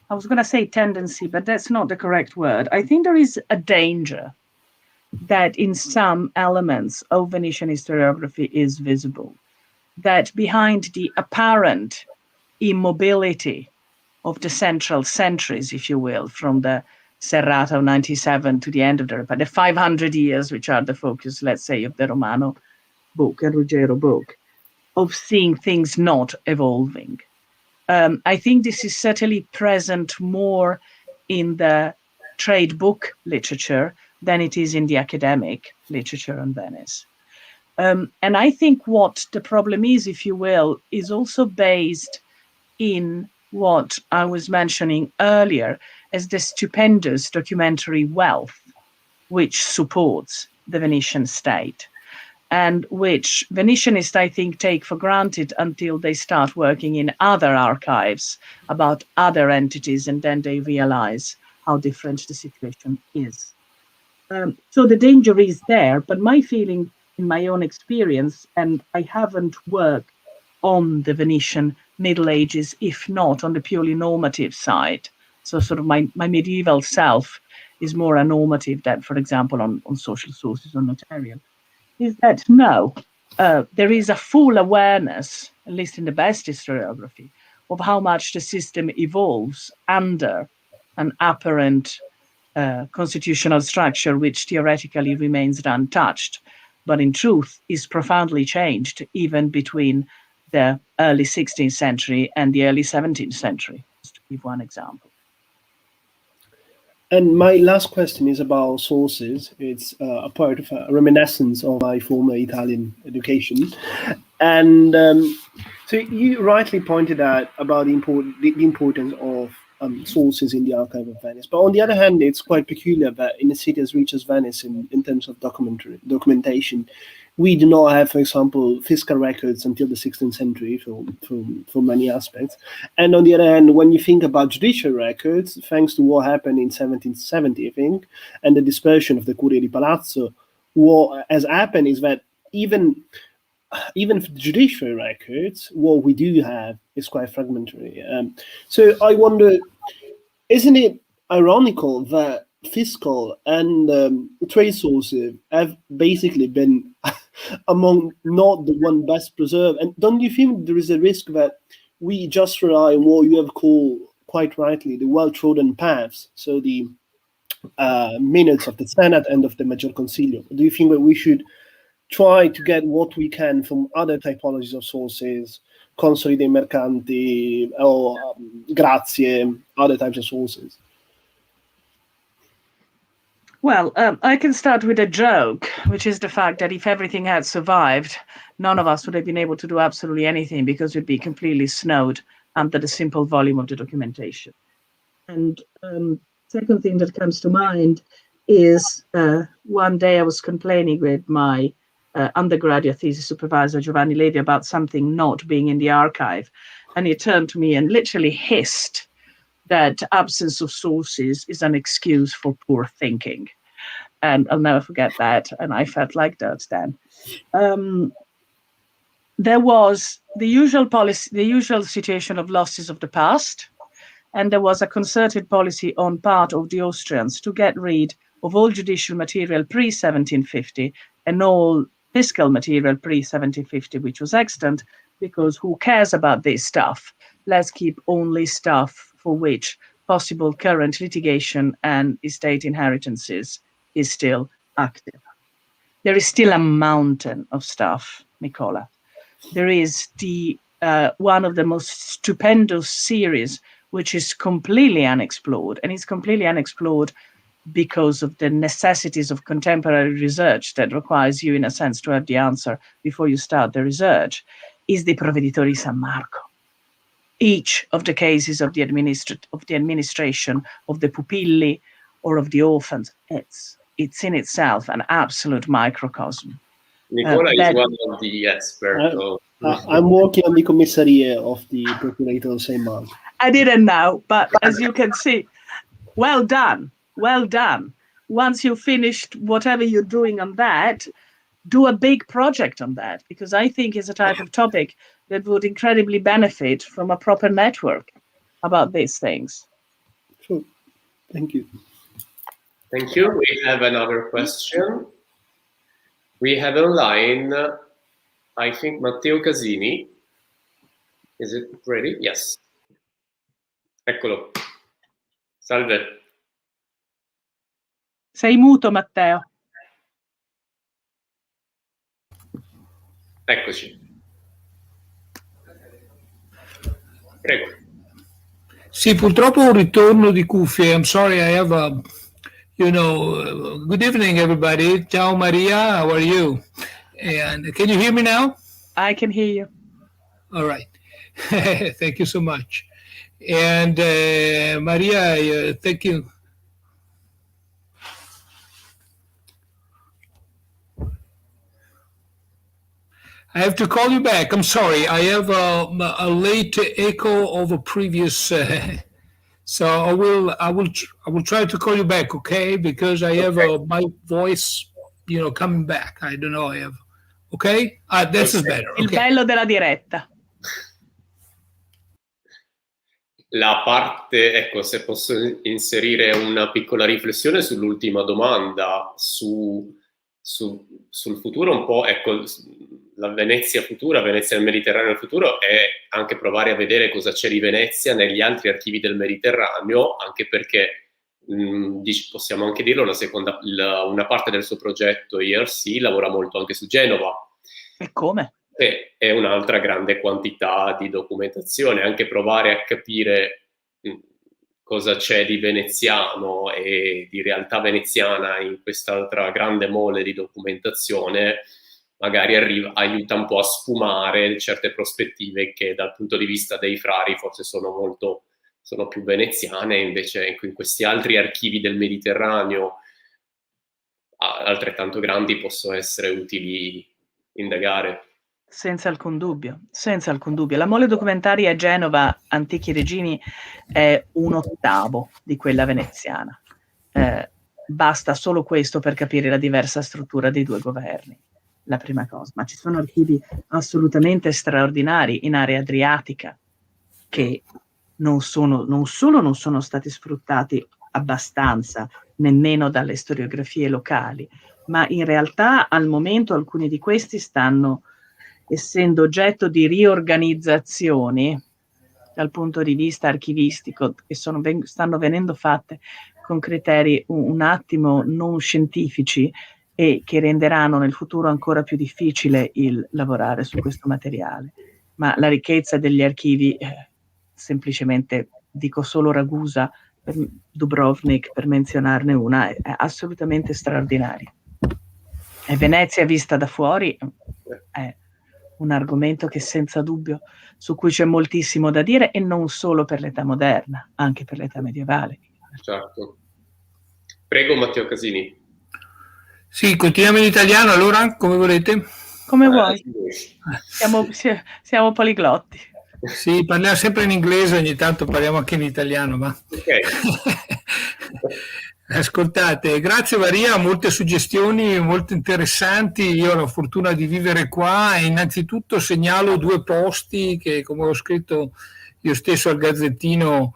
was going to say tendency, but that's not the correct word. I think there is a danger that in some elements of Venetian historiography is visible, that behind the apparent immobility of the central centuries, if you will, from the Serrata of 97 to the end of the 500 years, which are the focus, let's say, of the Romano book and Ruggiero book, of seeing things not evolving. I think this is certainly present more in the trade book literature than it is in the academic literature on Venice. And I think what the problem is, if you will, is also based in what I was mentioning earlier as the stupendous documentary wealth which supports the Venetian state, and which Venetianists, I think, take for granted until they start working in other archives about other entities, and then they realize how different the situation is. So the danger is there, but my feeling in my own experience, and I haven't worked on the Venetian Middle Ages, if not on the purely normative side. So sort of my medieval self is more a normative than, for example, on social sources or notarial. Is that no, there is a full awareness, at least in the best historiography, of how much the system evolves under an apparent constitutional structure which theoretically remains untouched, but in truth is profoundly changed even between the early 16th century and the early 17th century, just to give one example. And my last question is about sources. It's a part of a reminiscence of my former Italian education. And so So you rightly pointed out about the importance of sources in the archive of Venice. But on the other hand, it's quite peculiar that in a city as rich as Venice, in terms of documentation, we do not have, for example, fiscal records until the 16th century for many aspects. And on the other hand, when you think about judicial records, thanks to what happened in 1770, I think, and the dispersion of the Curia di Palazzo, what has happened is that even for judicial records, what we do have is quite fragmentary. So I wonder, isn't it ironical that fiscal and trade sources have basically been among not the one best preserved? And don't you think there is a risk that we just rely on what you have called, quite rightly, the well-trodden paths, so the minutes of the Senate and of the Maggior Consiglio? Do you think that we should try to get what we can from other typologies of sources, Consoli dei Mercanti, or Grazie, other types of sources? Well, I can start with a joke, which is the fact that if everything had survived, none of us would have been able to do absolutely anything because we'd be completely snowed under the simple volume of the documentation. And second thing that comes to mind is one day I was complaining with my undergraduate thesis supervisor, Giovanni Levi, about something not being in the archive. And he turned to me and literally hissed that absence of sources is an excuse for poor thinking. And I'll never forget that. And I felt like dirt then. There was the usual policy, the usual situation of losses of the past. And there was a concerted policy on part of the Austrians to get rid of all judicial material pre-1750 and all fiscal material pre-1750, which was extant, because who cares about this stuff? Let's keep only stuff for which possible current litigation and estate inheritances is still active. There is still a mountain of stuff, Nicola. There is the one of the most stupendous series, which is completely unexplored, and it's completely unexplored because of the necessities of contemporary research that requires you, in a sense, to have the answer before you start the research, is the Provveditori San Marco. Each of the cases of the administration of the pupilli or of the orphans, it's in itself an absolute microcosm. Nicola is one of the experts. I'm working on the commissariat of the Procurator of St. Mark. I didn't know, but as you can see, well done. Well done. Once you've finished whatever you're doing on that, do a big project on that, because I think it's a type of topic that would incredibly benefit from a proper network about these things. Sure. Thank you. Thank you. We have another question. We have online, I think, Matteo Casini. Is it ready? Yes. Eccolo. Salve. Sei muto, Matteo. Eccoci. Prego. Sì, purtroppo un ritorno di cuffie. I'm sorry, I have a, good evening, everybody. Ciao, Maria. How are you? And can you hear me now? I can hear you. All right. Thank you so much. And Maria, thank you. I have to call you back. I'm sorry. I have a late echo of a previous, so I will try to call you back, okay? Because I have my voice, coming back. I don't know. I have, okay? This is better. Il bello della diretta. La parte, ecco, se posso inserire una piccola riflessione sull'ultima domanda, sul futuro un po', ecco, la Venezia futura, Venezia del Mediterraneo futuro, è anche provare a vedere cosa c'è di Venezia negli altri archivi del Mediterraneo, anche perché, possiamo anche dirlo, una parte del suo progetto ERC lavora molto anche su Genova. E come? È un'altra grande quantità di documentazione, anche provare a capire cosa c'è di veneziano e di realtà veneziana in quest'altra grande mole di documentazione magari aiuta un po' a sfumare certe prospettive che dal punto di vista dei frari forse sono più veneziane, invece in questi altri archivi del Mediterraneo altrettanto grandi possono essere utili indagare. Senza alcun dubbio, senza alcun dubbio. La mole documentaria a Genova, Antichi Regimi, è 1/8 di quella veneziana. Basta solo questo per capire la diversa struttura dei due governi, la prima cosa. Ma ci sono archivi assolutamente straordinari in area adriatica che non solo non sono stati sfruttati abbastanza, nemmeno dalle storiografie locali, ma in realtà al momento alcuni di questi stanno essendo oggetto di riorganizzazioni dal punto di vista archivistico, che stanno venendo fatte con criteri un attimo non scientifici e che renderanno nel futuro ancora più difficile il lavorare su questo materiale. Ma la ricchezza degli archivi, semplicemente dico solo Ragusa, Dubrovnik, per menzionarne una, è assolutamente straordinaria. E Venezia vista da fuori è un argomento che senza dubbio, su cui c'è moltissimo da dire, e non solo per l'età moderna, anche per l'età medievale. Certo. Prego Matteo Casini. Sì, continuiamo in italiano allora, come volete? Come vuoi. Siamo poliglotti. Sì, parliamo sempre in inglese, ogni tanto parliamo anche in italiano, ma... Okay. Ascoltate, grazie Maria, molte suggestioni molto interessanti. Io ho la fortuna di vivere qua e innanzitutto segnalo 2 posti che, come ho scritto io stesso al Gazzettino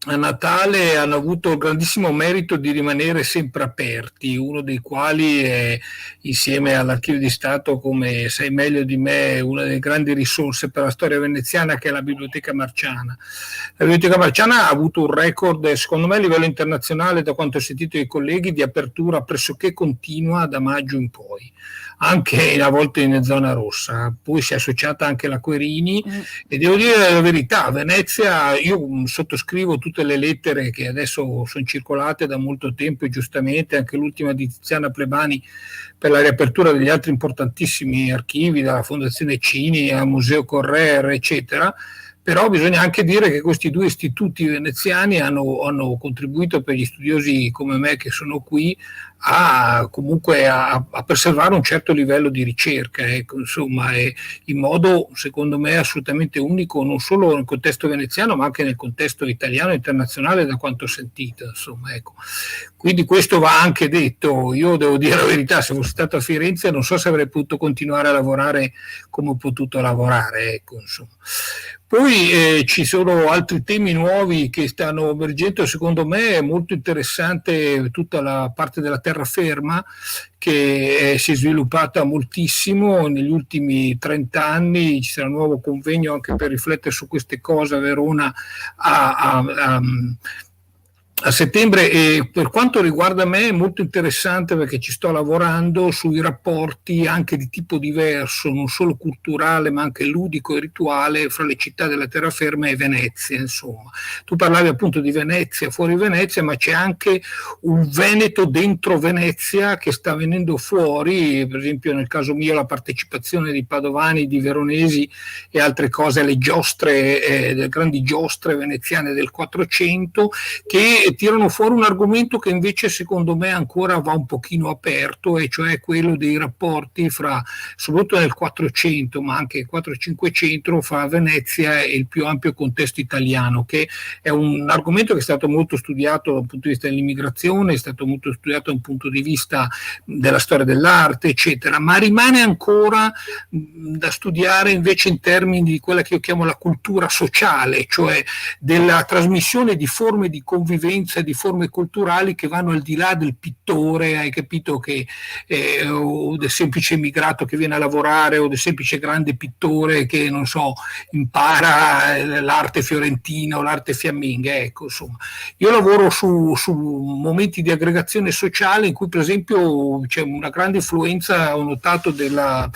a Natale, hanno avuto il grandissimo merito di rimanere sempre aperti, uno dei quali è, insieme all'Archivio di Stato, come sai meglio di me, una delle grandi risorse per la storia veneziana, che è la Biblioteca Marciana. La Biblioteca Marciana ha avuto un record, secondo me a livello internazionale, da quanto ho sentito i colleghi, di apertura pressoché continua da maggio in poi, anche a volte in zona rossa. Poi si è associata anche la Querini e devo dire la verità, a Venezia io sottoscrivo tutte le lettere che adesso sono circolate da molto tempo, e giustamente anche l'ultima di Tiziana Plebani per la riapertura degli altri importantissimi archivi, dalla Fondazione Cini al Museo Correr, eccetera. Però bisogna anche dire che questi 2 istituti veneziani hanno contribuito, per gli studiosi come me che sono qui, a preservare un certo livello di ricerca, ecco, insomma, in modo secondo me assolutamente unico, non solo nel contesto veneziano ma anche nel contesto italiano e internazionale, da quanto ho sentito, insomma, ecco. Quindi questo va anche detto. Io devo dire la verità, se fossi stato a Firenze non so se avrei potuto continuare a lavorare come ho potuto lavorare, ecco, insomma. Poi ci sono altri temi nuovi che stanno emergendo. Secondo me è molto interessante tutta la parte della terraferma, che si è sviluppata moltissimo negli ultimi 30 anni. Ci sarà un nuovo convegno anche per riflettere su queste cose a Verona a settembre, e per quanto riguarda me è molto interessante perché ci sto lavorando sui rapporti anche di tipo diverso, non solo culturale ma anche ludico e rituale, fra le città della terraferma e Venezia. Insomma, tu parlavi appunto di Venezia, fuori Venezia, ma c'è anche un Veneto dentro Venezia che sta venendo fuori, per esempio nel caso mio la partecipazione di padovani, di veronesi e altre cose alle giostre, le grandi giostre veneziane del 400, che tirano fuori un argomento che invece secondo me ancora va un pochino aperto, e cioè quello dei rapporti fra, soprattutto nel 400 ma anche il 400-500, fra Venezia e il più ampio contesto italiano, che è un argomento che è stato molto studiato dal punto di vista dell'immigrazione, è stato molto studiato dal punto di vista della storia dell'arte, eccetera, ma rimane ancora da studiare invece in termini di quella che io chiamo la cultura sociale, cioè della trasmissione di forme di convivenza, di forme culturali che vanno al di là del pittore, hai capito, che o del semplice immigrato che viene a lavorare, o del semplice grande pittore che, non so, impara l'arte fiorentina o l'arte fiamminga. Ecco, insomma, io lavoro su momenti di aggregazione sociale in cui per esempio c'è una grande influenza, ho notato, della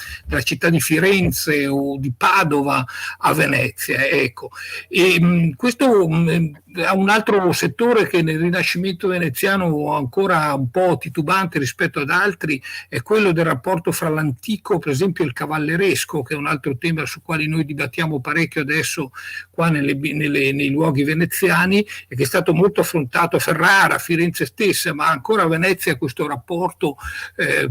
città di Firenze o di Padova a Venezia, ecco. E questo è un altro settore che nel Rinascimento veneziano ancora un po' titubante rispetto ad altri è quello del rapporto fra l'antico, per esempio il cavalleresco, che è un altro tema su quale noi dibattiamo parecchio adesso qua nei luoghi veneziani, e che è stato molto affrontato a Ferrara, a Firenze stessa, ma ancora a Venezia questo rapporto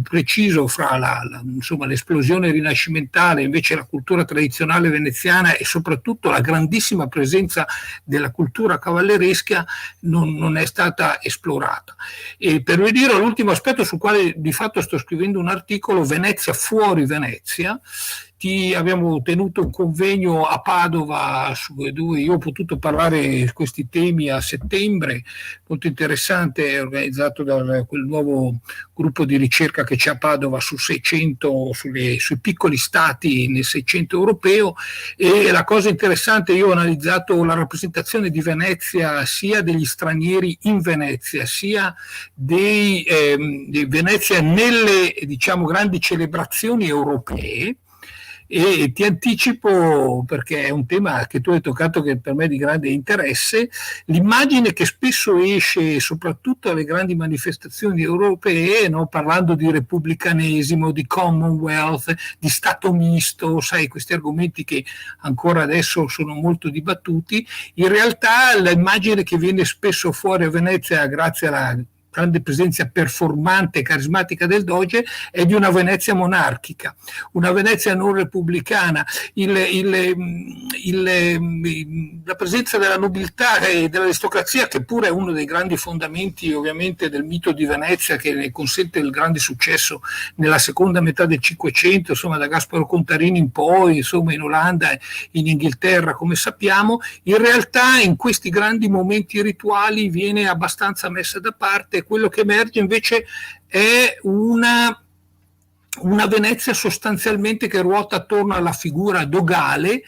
preciso fra insomma, l'esplosione rinascimentale, invece la cultura tradizionale veneziana, e soprattutto la grandissima presenza della cultura cavalleresca non è stata esplorata. E per vedere l'ultimo aspetto sul quale di fatto sto scrivendo un articolo, Venezia fuori Venezia. Abbiamo tenuto un convegno a Padova dove io ho potuto parlare di questi temi a settembre, molto interessante, organizzato da quel nuovo gruppo di ricerca che c'è a Padova su 600, sui piccoli stati nel 600 europeo. E la cosa interessante, io ho analizzato la rappresentazione di Venezia, sia degli stranieri in Venezia, sia di Venezia nelle, diciamo, grandi celebrazioni europee. E ti anticipo, perché è un tema che tu hai toccato che per me è di grande interesse, l'immagine che spesso esce soprattutto alle grandi manifestazioni europee, no? Parlando di repubblicanesimo, di Commonwealth, di Stato misto, sai, questi argomenti che ancora adesso sono molto dibattuti. In realtà l'immagine che viene spesso fuori a Venezia grazie alla grande presenza performante e carismatica del Doge è di una Venezia monarchica, una Venezia non repubblicana, la presenza della nobiltà e dell'aristocrazia, che pure è uno dei grandi fondamenti ovviamente del mito di Venezia, che ne consente il grande successo nella seconda metà del Cinquecento, insomma da Gasparo Contarini in poi, insomma in Olanda, in Inghilterra, come sappiamo. In realtà in questi grandi momenti rituali viene abbastanza messa da parte. Quello che emerge invece è una Venezia sostanzialmente che ruota attorno alla figura dogale,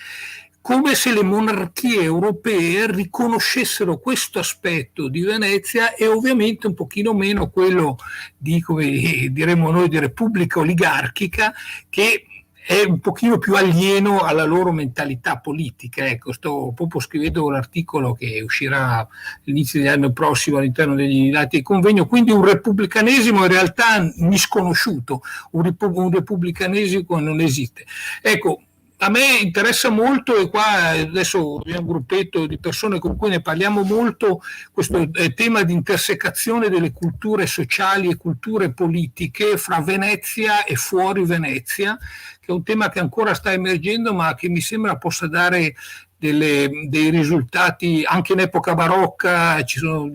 come se le monarchie europee riconoscessero questo aspetto di Venezia e ovviamente un pochino meno quello di, come diremmo noi, di repubblica oligarchica, che è un pochino più alieno alla loro mentalità politica. Ecco, sto proprio scrivendo un articolo che uscirà all'inizio dell'anno prossimo all'interno degli dati del convegno, quindi un repubblicanesimo in realtà misconosciuto, un repubblicanesimo non esiste. Ecco, a me interessa molto, e qua adesso abbiamo un gruppetto di persone con cui ne parliamo molto, questo tema di intersecazione delle culture sociali e culture politiche fra Venezia e fuori Venezia, che è un tema che ancora sta emergendo ma che mi sembra possa dare dei risultati anche in epoca barocca. Sto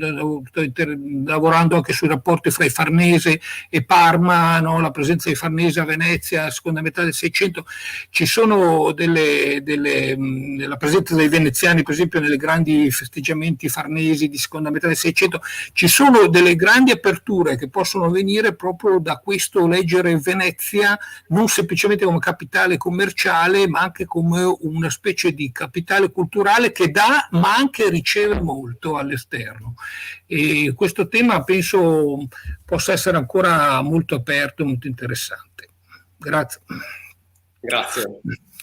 lavorando anche sui rapporti fra i Farnese e Parma, no? La presenza di Farnese a Venezia, seconda metà del Seicento. Ci sono la presenza dei veneziani, per esempio, nei grandi festeggiamenti farnesi di seconda metà del Seicento. Ci sono delle grandi aperture che possono venire proprio da questo leggere Venezia non semplicemente come capitale commerciale, ma anche come una specie di capitale culturale che dà ma anche riceve molto all'esterno. E questo tema penso possa essere ancora molto aperto, molto interessante. Grazie.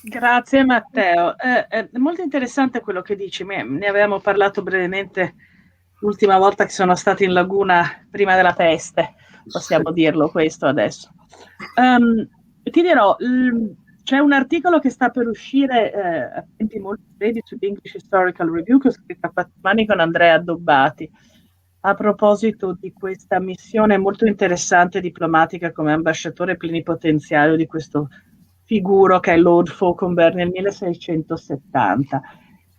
Grazie Matteo. È molto interessante quello che dici. Ne avevamo parlato brevemente l'ultima volta che sono stata in Laguna prima della peste, possiamo dirlo questo adesso. Ti dirò, c'è un articolo che sta per uscire a tempi molto brevi sull'English Historical Review che ho scritto a 4 anni con Andrea Addobbati a proposito di questa missione molto interessante diplomatica come ambasciatore plenipotenziario di questo figuro che è Lord Fauconberg nel 1670.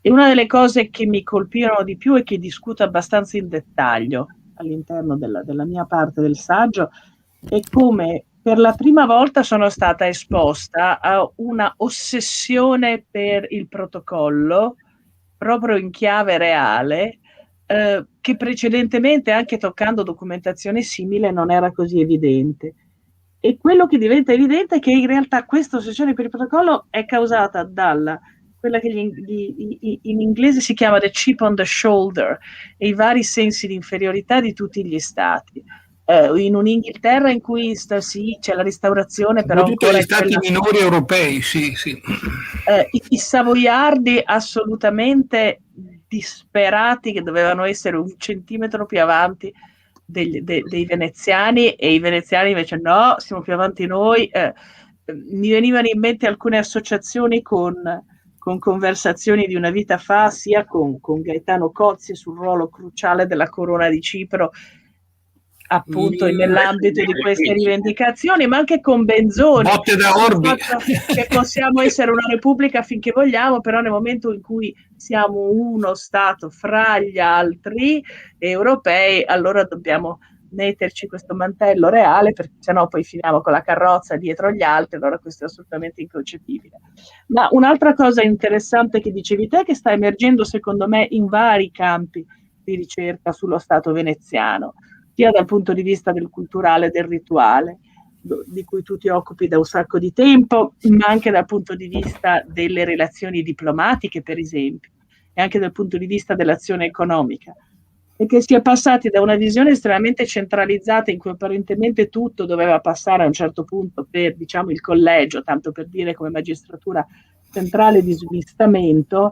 E una delle cose che mi colpirono di più e che discuto abbastanza in dettaglio all'interno della mia parte del saggio è come per la prima volta sono stata esposta a una ossessione per il protocollo, proprio in chiave reale, che precedentemente, anche toccando documentazione simile, non era così evidente. E quello che diventa evidente è che in realtà questa ossessione per il protocollo è causata dalla quella che in inglese si chiama the chip on the shoulder, e i vari sensi di inferiorità di tutti gli stati. In un'Inghilterra in cui c'è la restaurazione, però tutti gli stati minori europei, sì. I savoiardi assolutamente disperati che dovevano essere un centimetro più avanti dei veneziani, e i veneziani invece no, siamo più avanti noi. Mi venivano in mente alcune associazioni con conversazioni di una vita fa, sia con Gaetano Cozzi sul ruolo cruciale della Corona di Cipro, appunto nell'ambito di queste rivendicazioni, ma anche con Benzoni, botte da Orbi, che possiamo essere una repubblica finché vogliamo, però nel momento in cui siamo uno Stato fra gli altri europei, allora dobbiamo metterci questo mantello reale, perché sennò poi finiamo con la carrozza dietro gli altri, allora questo è assolutamente inconcepibile. Ma un'altra cosa interessante che dicevi te, che sta emergendo secondo me in vari campi di ricerca sullo Stato veneziano, sia dal punto di vista del culturale, del rituale, di cui tu ti occupi da un sacco di tempo, ma anche dal punto di vista delle relazioni diplomatiche, per esempio, e anche dal punto di vista dell'azione economica, e che si è passati da una visione estremamente centralizzata in cui apparentemente tutto doveva passare a un certo punto per, diciamo, il collegio, tanto per dire come magistratura centrale di smistamento,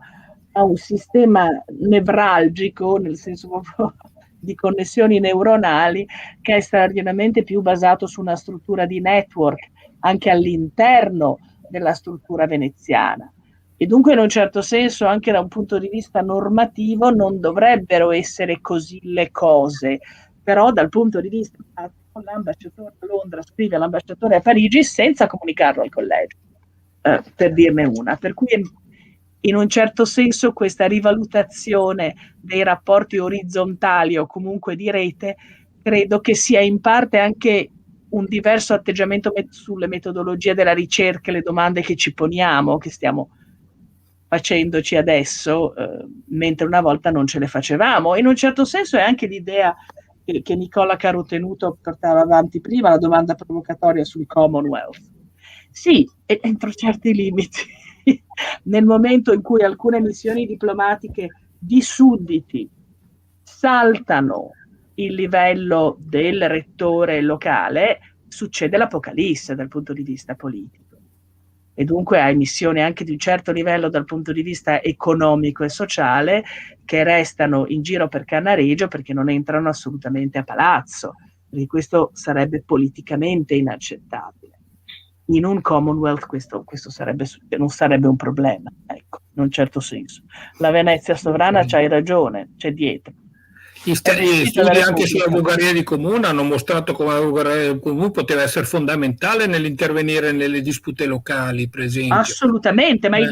a un sistema nevralgico, nel senso proprio di connessioni neuronali, che è straordinariamente più basato su una struttura di network anche all'interno della struttura veneziana. E dunque in un certo senso anche da un punto di vista normativo non dovrebbero essere così le cose, però dal punto di vista l'ambasciatore a Londra scrive all'ambasciatore a Parigi senza comunicarlo al collegio, per dirne una, per cui in un certo senso questa rivalutazione dei rapporti orizzontali o comunque di rete credo che sia in parte anche un diverso atteggiamento sulle metodologie della ricerca e le domande che ci poniamo, che stiamo facendoci adesso, mentre una volta non ce le facevamo. In un certo senso è anche l'idea che Nicola Carotenuto portava avanti prima, la domanda provocatoria sul Commonwealth. Sì, entro certi limiti. Nel momento in cui alcune missioni diplomatiche di sudditi saltano il livello del rettore locale, succede l'apocalisse dal punto di vista politico. E dunque hai missioni anche di un certo livello dal punto di vista economico e sociale che restano in giro per Cannaregio perché non entrano assolutamente a palazzo, perché questo sarebbe politicamente inaccettabile. In un Commonwealth questo non sarebbe un problema, ecco, in un certo senso. La Venezia sovrana, c'hai ragione, c'è dietro. Gli studi anche sulla Bulgaria di Comune hanno mostrato come la Bulgaria di Comune poteva essere fondamentale nell'intervenire nelle dispute locali, per esempio. Assolutamente, ma il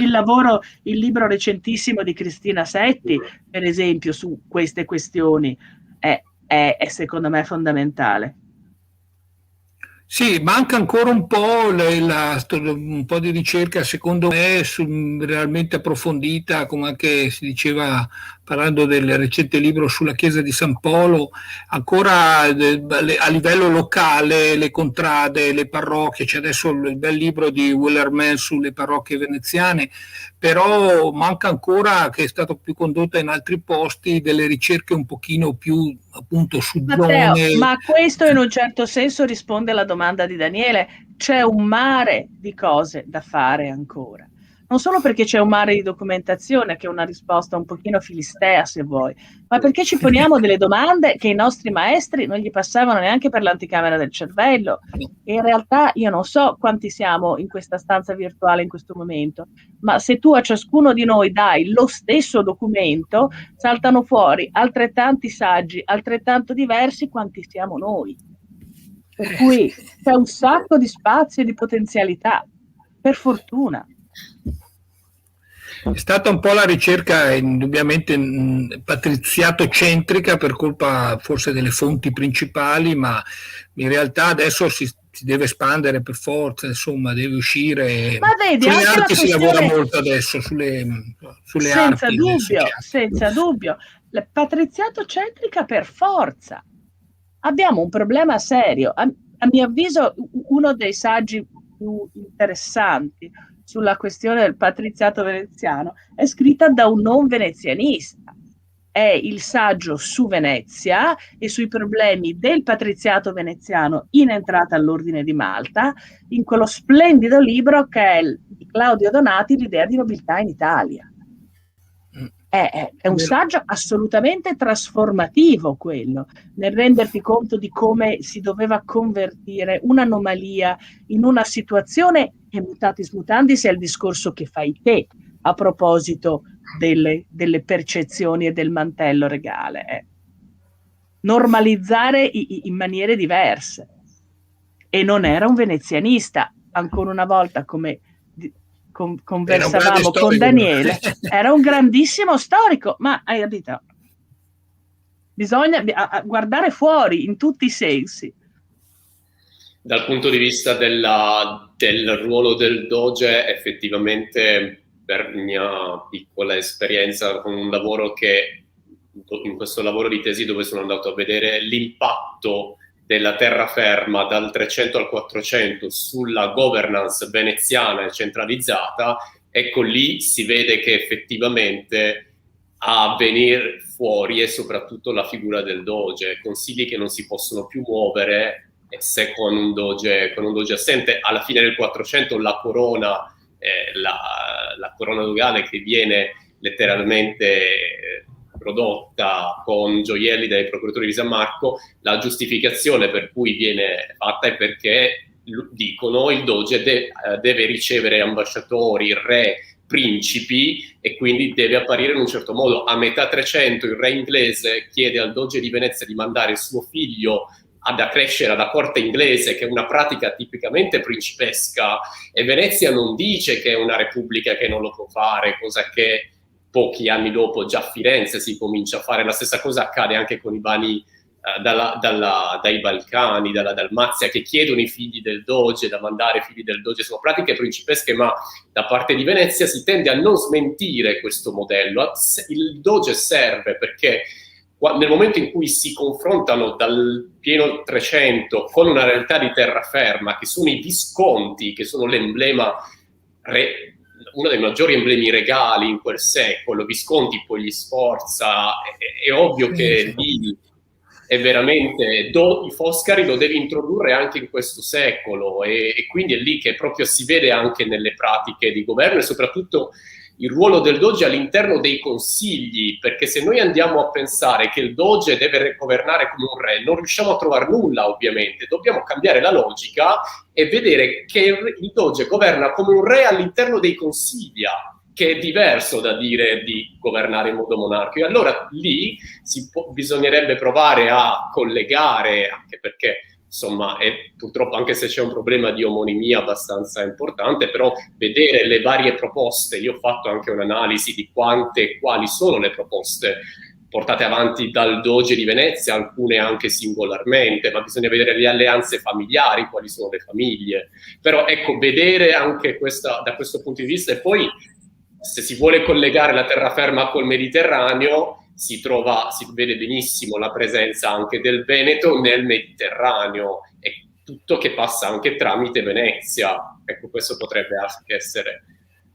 libro recentissimo di Cristina Setti, per esempio, su queste questioni è secondo me fondamentale. Sì, manca ancora un po' un po' di ricerca, secondo me, realmente approfondita, come anche si diceva parlando del recente libro sulla Chiesa di San Polo, ancora a livello locale, le contrade, le parrocchie, c'è adesso il bel libro di Willerman sulle parrocchie veneziane, però manca ancora, che è stato più condotta in altri posti, delle ricerche un pochino più appunto su zone. Ma questo in un certo senso risponde alla domanda di Daniele, c'è un mare di cose da fare ancora. Non solo perché c'è un mare di documentazione, che è una risposta un pochino filistea se vuoi, ma perché ci poniamo delle domande che i nostri maestri non gli passavano neanche per l'anticamera del cervello. E in realtà io non so quanti siamo in questa stanza virtuale in questo momento, ma se tu a ciascuno di noi dai lo stesso documento, saltano fuori altrettanti saggi, altrettanto diversi quanti siamo noi. Per cui c'è un sacco di spazio e di potenzialità, per fortuna. È stata un po' la ricerca indubbiamente patriziato-centrica per colpa forse delle fonti principali, ma in realtà adesso si deve espandere per forza, insomma, deve uscire. Ma vedi, sulle anche arti si lavora molto adesso, sulle senza arti. Dubbio, senza dubbio. La patriziato-centrica per forza. Abbiamo un problema serio. A mio avviso, uno dei saggi più interessanti sulla questione del patriziato veneziano è scritta da un non venezianista. È il saggio su Venezia e sui problemi del patriziato veneziano in entrata all'Ordine di Malta, in quello splendido libro che è di Claudio Donati, L'idea di nobiltà in Italia. È un saggio assolutamente trasformativo quello, nel renderti conto di come si doveva convertire un'anomalia in una situazione, e mutatis mutandis è il discorso che fai te a proposito delle percezioni e del mantello regale. Normalizzare in maniere diverse. E non era un venezianista, ancora una volta, come conversavamo con Daniele, era un grandissimo storico, ma hai capito, bisogna guardare fuori in tutti i sensi. Dal punto di vista del ruolo del Doge, effettivamente, per mia piccola esperienza con un lavoro in questo lavoro di tesi dove sono andato a vedere l'impatto della terraferma dal 300 al 400 sulla governance veneziana e centralizzata, ecco lì si vede che effettivamente a venire fuori è soprattutto la figura del Doge, consigli che non si possono più muovere, e se con un Doge assente, alla fine del 400 la corona dogale che viene letteralmente prodotta con gioielli dai procuratori di San Marco, la giustificazione per cui viene fatta è perché dicono il Doge deve ricevere ambasciatori, re, principi, e quindi deve apparire in un certo modo. A metà 300 il re inglese chiede al Doge di Venezia di mandare suo figlio ad accrescere alla corte inglese, che è una pratica tipicamente principesca, e Venezia non dice che è una repubblica che non lo può fare, cosa che pochi anni dopo già a Firenze si comincia a fare. La stessa cosa accade anche con i bani dai Balcani, dalla Dalmazia, che chiedono i figli del Doge, da mandare figli del Doge. Sono pratiche principesche, ma da parte di Venezia si tende a non smentire questo modello. Il Doge serve perché nel momento in cui si confrontano dal pieno 300 con una realtà di terraferma, che sono i Visconti, che sono l'emblema, uno dei maggiori emblemi regali in quel secolo, Visconti, poi gli Sforza, è ovvio che lì è veramente, i Foscari lo devi introdurre anche in questo secolo, e quindi è lì che proprio si vede anche nelle pratiche di governo, e soprattutto il ruolo del Doge all'interno dei consigli, perché se noi andiamo a pensare che il Doge deve governare come un re, non riusciamo a trovare nulla, ovviamente. Dobbiamo cambiare la logica e vedere che il Doge governa come un re all'interno dei consigli, che è diverso da dire di governare in modo monarchico. E allora lì bisognerebbe provare a collegare, anche perché insomma, purtroppo, anche se c'è un problema di omonimia abbastanza importante, però vedere le varie proposte. Io ho fatto anche un'analisi di quali sono le proposte portate avanti dal Doge di Venezia, alcune anche singolarmente, ma bisogna vedere le alleanze familiari, quali sono le famiglie. Però ecco, vedere anche da questo punto di vista, e poi se si vuole collegare la terraferma col Mediterraneo, si vede benissimo la presenza anche del Veneto nel Mediterraneo, e tutto che passa anche tramite Venezia. Ecco, questo potrebbe anche essere.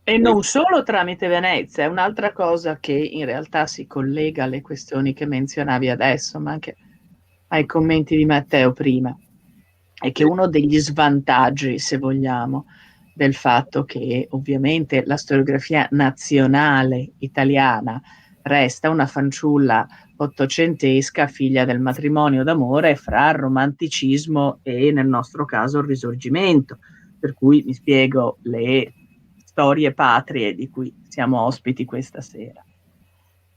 E non solo tramite Venezia, è un'altra cosa che in realtà si collega alle questioni che menzionavi adesso, ma anche ai commenti di Matteo prima, è che uno degli svantaggi, se vogliamo, del fatto che ovviamente la storiografia nazionale italiana resta una fanciulla ottocentesca, figlia del matrimonio d'amore fra il romanticismo e, nel nostro caso, il risorgimento. Per cui mi spiego le storie patrie di cui siamo ospiti questa sera.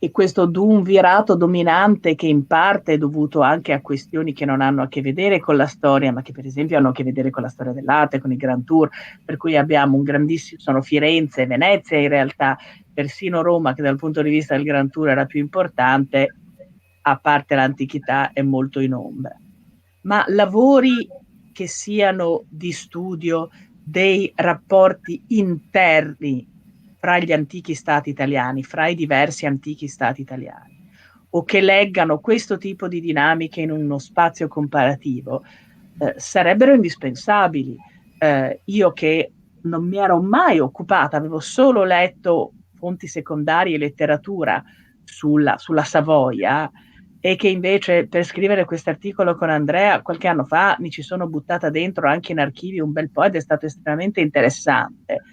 E questo duumvirato dominante, che in parte è dovuto anche a questioni che non hanno a che vedere con la storia, ma che per esempio hanno a che vedere con la storia dell'arte, con i Grand Tour, per cui abbiamo un grandissimo, sono Firenze e Venezia in realtà, persino Roma, che dal punto di vista del Grand Tour era più importante, a parte l'antichità, è molto in ombra. Ma lavori che siano di studio dei rapporti interni fra gli antichi stati italiani, fra i diversi antichi stati italiani, o che leggano questo tipo di dinamiche in uno spazio comparativo, sarebbero indispensabili. Io che non mi ero mai occupata, avevo solo letto fonti secondarie e letteratura sulla Savoia, e che invece per scrivere questo articolo con Andrea qualche anno fa mi ci sono buttata dentro anche in archivi un bel po' ed è stato estremamente interessante.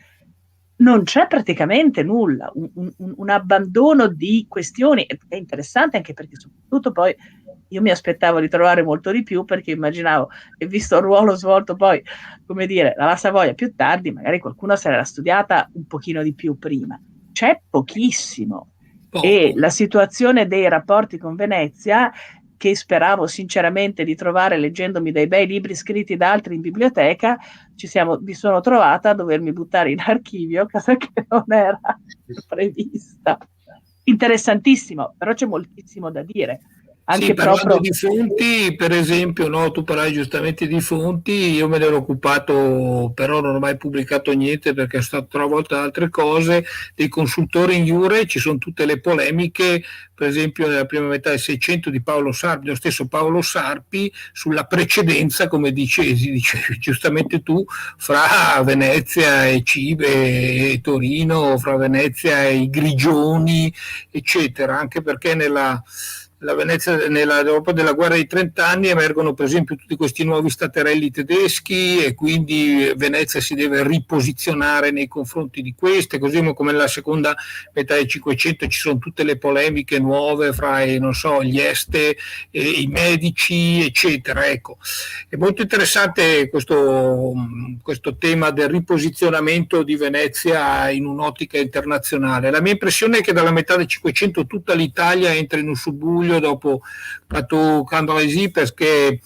non c'è praticamente nulla, un abbandono di questioni. È interessante anche perché soprattutto poi io mi aspettavo di trovare molto di più, perché immaginavo, e visto il ruolo svolto poi, come dire, dalla Savoia più tardi, magari qualcuno se l'era studiata un pochino di più prima. C'è pochissimo. E Poco. la situazione dei rapporti con Venezia, che speravo sinceramente di trovare leggendomi dei bei libri scritti da altri in biblioteca, mi sono trovata a dovermi buttare in archivio, cosa che non era prevista. Interessantissimo, però c'è moltissimo da dire. Sì, Anche parlando proprio di fonti, per esempio, no, tu parlavi giustamente di fonti, io me ne ero occupato, però non ho mai pubblicato niente perché sono stato travolto da altre cose, dei consultori in iure, ci sono tutte le polemiche, per esempio nella prima metà del Seicento di Paolo Sarpi, lo stesso Paolo Sarpi, sulla precedenza, come dicevi giustamente tu, fra Venezia e Cive e Torino, fra Venezia e i Grigioni, eccetera, anche perché nella Venezia, dopo della guerra dei 30 anni emergono per esempio tutti questi nuovi staterelli tedeschi e quindi Venezia si deve riposizionare nei confronti di queste, così come nella seconda metà del 500 ci sono tutte le polemiche nuove fra non so, gli Este, i Medici, eccetera. Ecco, è molto interessante questo tema del riposizionamento di Venezia in un'ottica internazionale. La mia impressione è che dalla metà del 500 tutta l'Italia entra in un subbuglio dopo Cateau Cambrésis, perché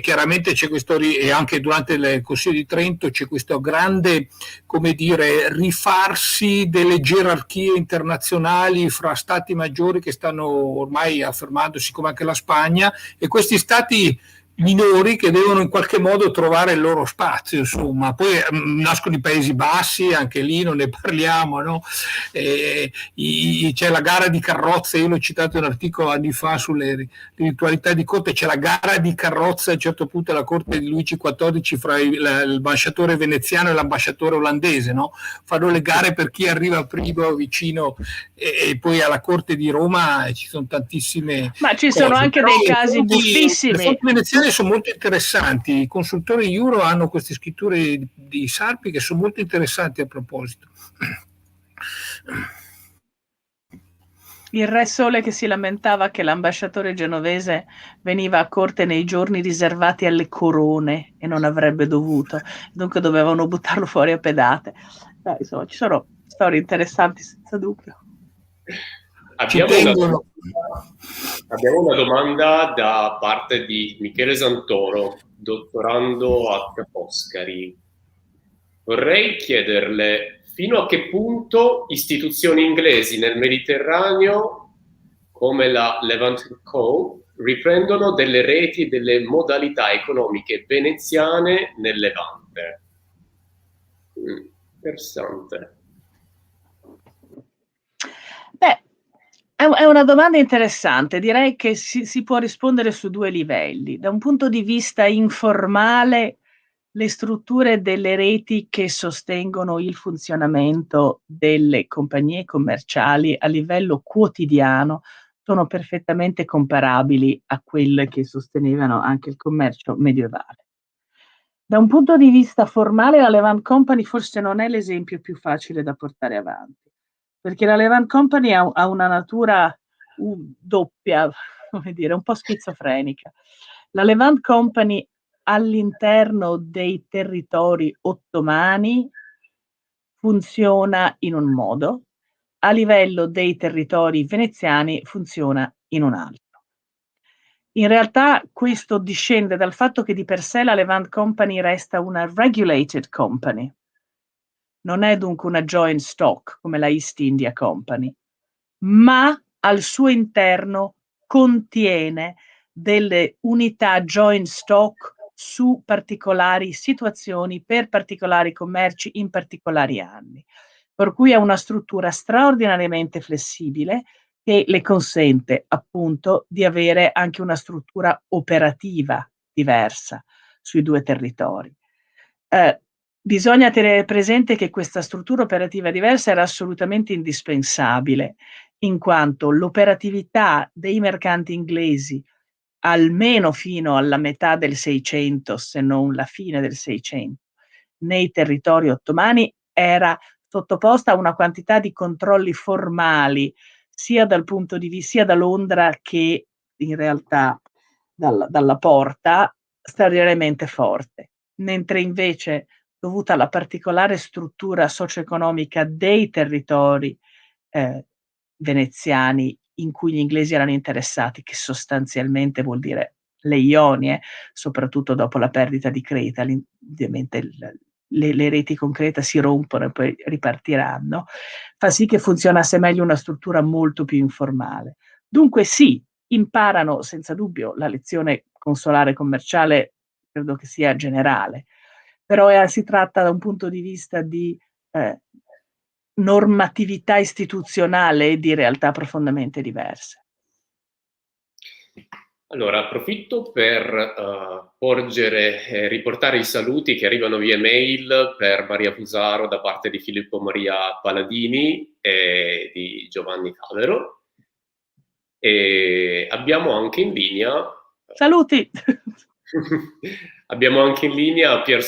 chiaramente c'è questo, e anche durante il Consiglio di Trento c'è questo grande, come dire, rifarsi delle gerarchie internazionali fra stati maggiori che stanno ormai affermandosi, come anche la Spagna, e questi stati minori che devono in qualche modo trovare il loro spazio, insomma. Poi nascono i Paesi Bassi, anche lì non ne parliamo, no? C'è la gara di carrozze, io l'ho citato in un articolo anni fa sulle ritualità di corte, c'è la gara di carrozze a un certo punto alla corte di Luigi XIV fra l'ambasciatore veneziano e l'ambasciatore olandese, no? Fanno le gare per chi arriva primo vicino, e poi alla corte di Roma ci sono tantissime ma ci cose. sono anche Però dei casi le buffissimi. fonti veneziane sono molto interessanti, i consultori Iuro hanno queste scritture di Sarpi che sono molto interessanti a proposito. Il Re Sole che si lamentava che l'ambasciatore genovese veniva a corte nei giorni riservati alle corone e non avrebbe dovuto, dunque dovevano buttarlo fuori a pedate. Insomma, ci sono storie interessanti senza dubbio. Abbiamo una domanda da parte di Michele Santoro, dottorando a Ca' Foscari. Vorrei chiederle fino a che punto istituzioni inglesi nel Mediterraneo, come la Levant Co., riprendono delle reti e delle modalità economiche veneziane nel Levante. Interessante. Beh, è una domanda interessante. Direi che si può rispondere su due livelli. Da un punto di vista informale, le strutture delle reti che sostengono il funzionamento delle compagnie commerciali a livello quotidiano sono perfettamente comparabili a quelle che sostenevano anche il commercio medievale. Da un punto di vista formale, la Levant Company forse non è l'esempio più facile da portare avanti, perché la Levant Company ha una natura doppia, come dire, un po' schizofrenica. La Levant Company all'interno dei territori ottomani funziona in un modo, a livello dei territori veneziani funziona in un altro. In realtà questo discende dal fatto che di per sé la Levant Company resta una regulated company. Non è dunque una joint stock come la East India Company, ma al suo interno contiene delle unità joint stock su particolari situazioni, per particolari commerci, in particolari anni. Per cui è una struttura straordinariamente flessibile che le consente appunto di avere anche una struttura operativa diversa sui due territori. Bisogna tenere presente che questa struttura operativa diversa era assolutamente indispensabile, in quanto l'operatività dei mercanti inglesi, almeno fino alla metà del 600, se non la fine del 600, nei territori ottomani era sottoposta a una quantità di controlli formali, sia dal punto di vista, sia da Londra che in realtà dalla porta, straordinariamente forte. Mentre invece, dovuta alla particolare struttura socio-economica dei territori veneziani in cui gli inglesi erano interessati, che sostanzialmente vuol dire le Ionie, soprattutto dopo la perdita di Creta, ovviamente le reti con Creta si rompono e poi ripartiranno, fa sì che funzionasse meglio una struttura molto più informale. Dunque sì, imparano senza dubbio la lezione consolare commerciale, credo che sia generale, però si tratta da un punto di vista di normatività istituzionale e di realtà profondamente diverse. Allora, approfitto per riportare i saluti che arrivano via mail per Maria Fusaro da parte di Filippo Maria Paladini e di Giovanni Favero. E abbiamo anche in linea... Saluti! Abbiamo anche in linea Pier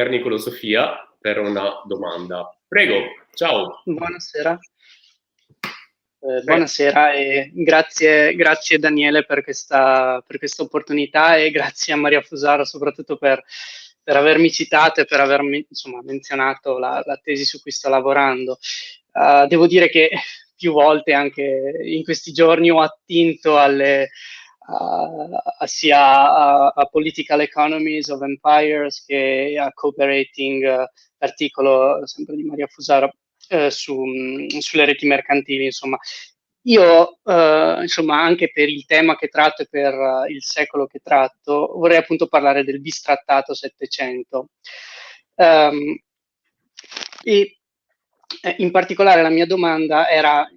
Nicolo Sofia, per una domanda. Prego, ciao. Buonasera. Buonasera e grazie Daniele per questa opportunità, e grazie a Maria Fusaro soprattutto per avermi citato e per avermi menzionato la tesi su cui sto lavorando. Devo dire che più volte anche in questi giorni ho attinto sia a Political Economies of Empires che a Cooperating, articolo sempre di Maria Fusaro sulle reti mercantili. Insomma, io anche per il tema che tratto e per il secolo che tratto, vorrei appunto parlare del bistrattato 700. E in particolare la mia domanda era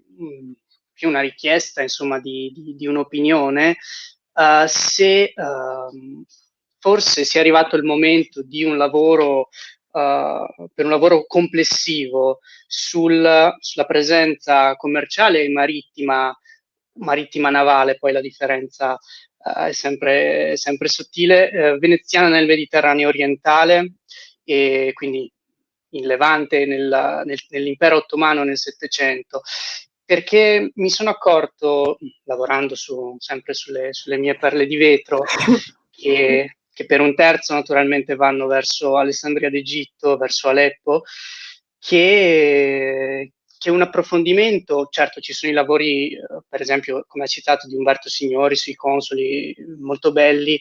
più una richiesta, insomma, di un'opinione, se forse sia arrivato il momento di un lavoro, per un lavoro complessivo sulla presenza commerciale e marittima navale, poi la differenza è sempre sottile, veneziana nel Mediterraneo orientale, e quindi in Levante, nell'impero ottomano nel Settecento, perché mi sono accorto, lavorando sempre sulle mie perle di vetro, che per un terzo naturalmente vanno verso Alessandria d'Egitto, verso Aleppo, che un approfondimento, certo ci sono i lavori, per esempio, come ha citato, di Umberto Signori sui consoli, molto belli,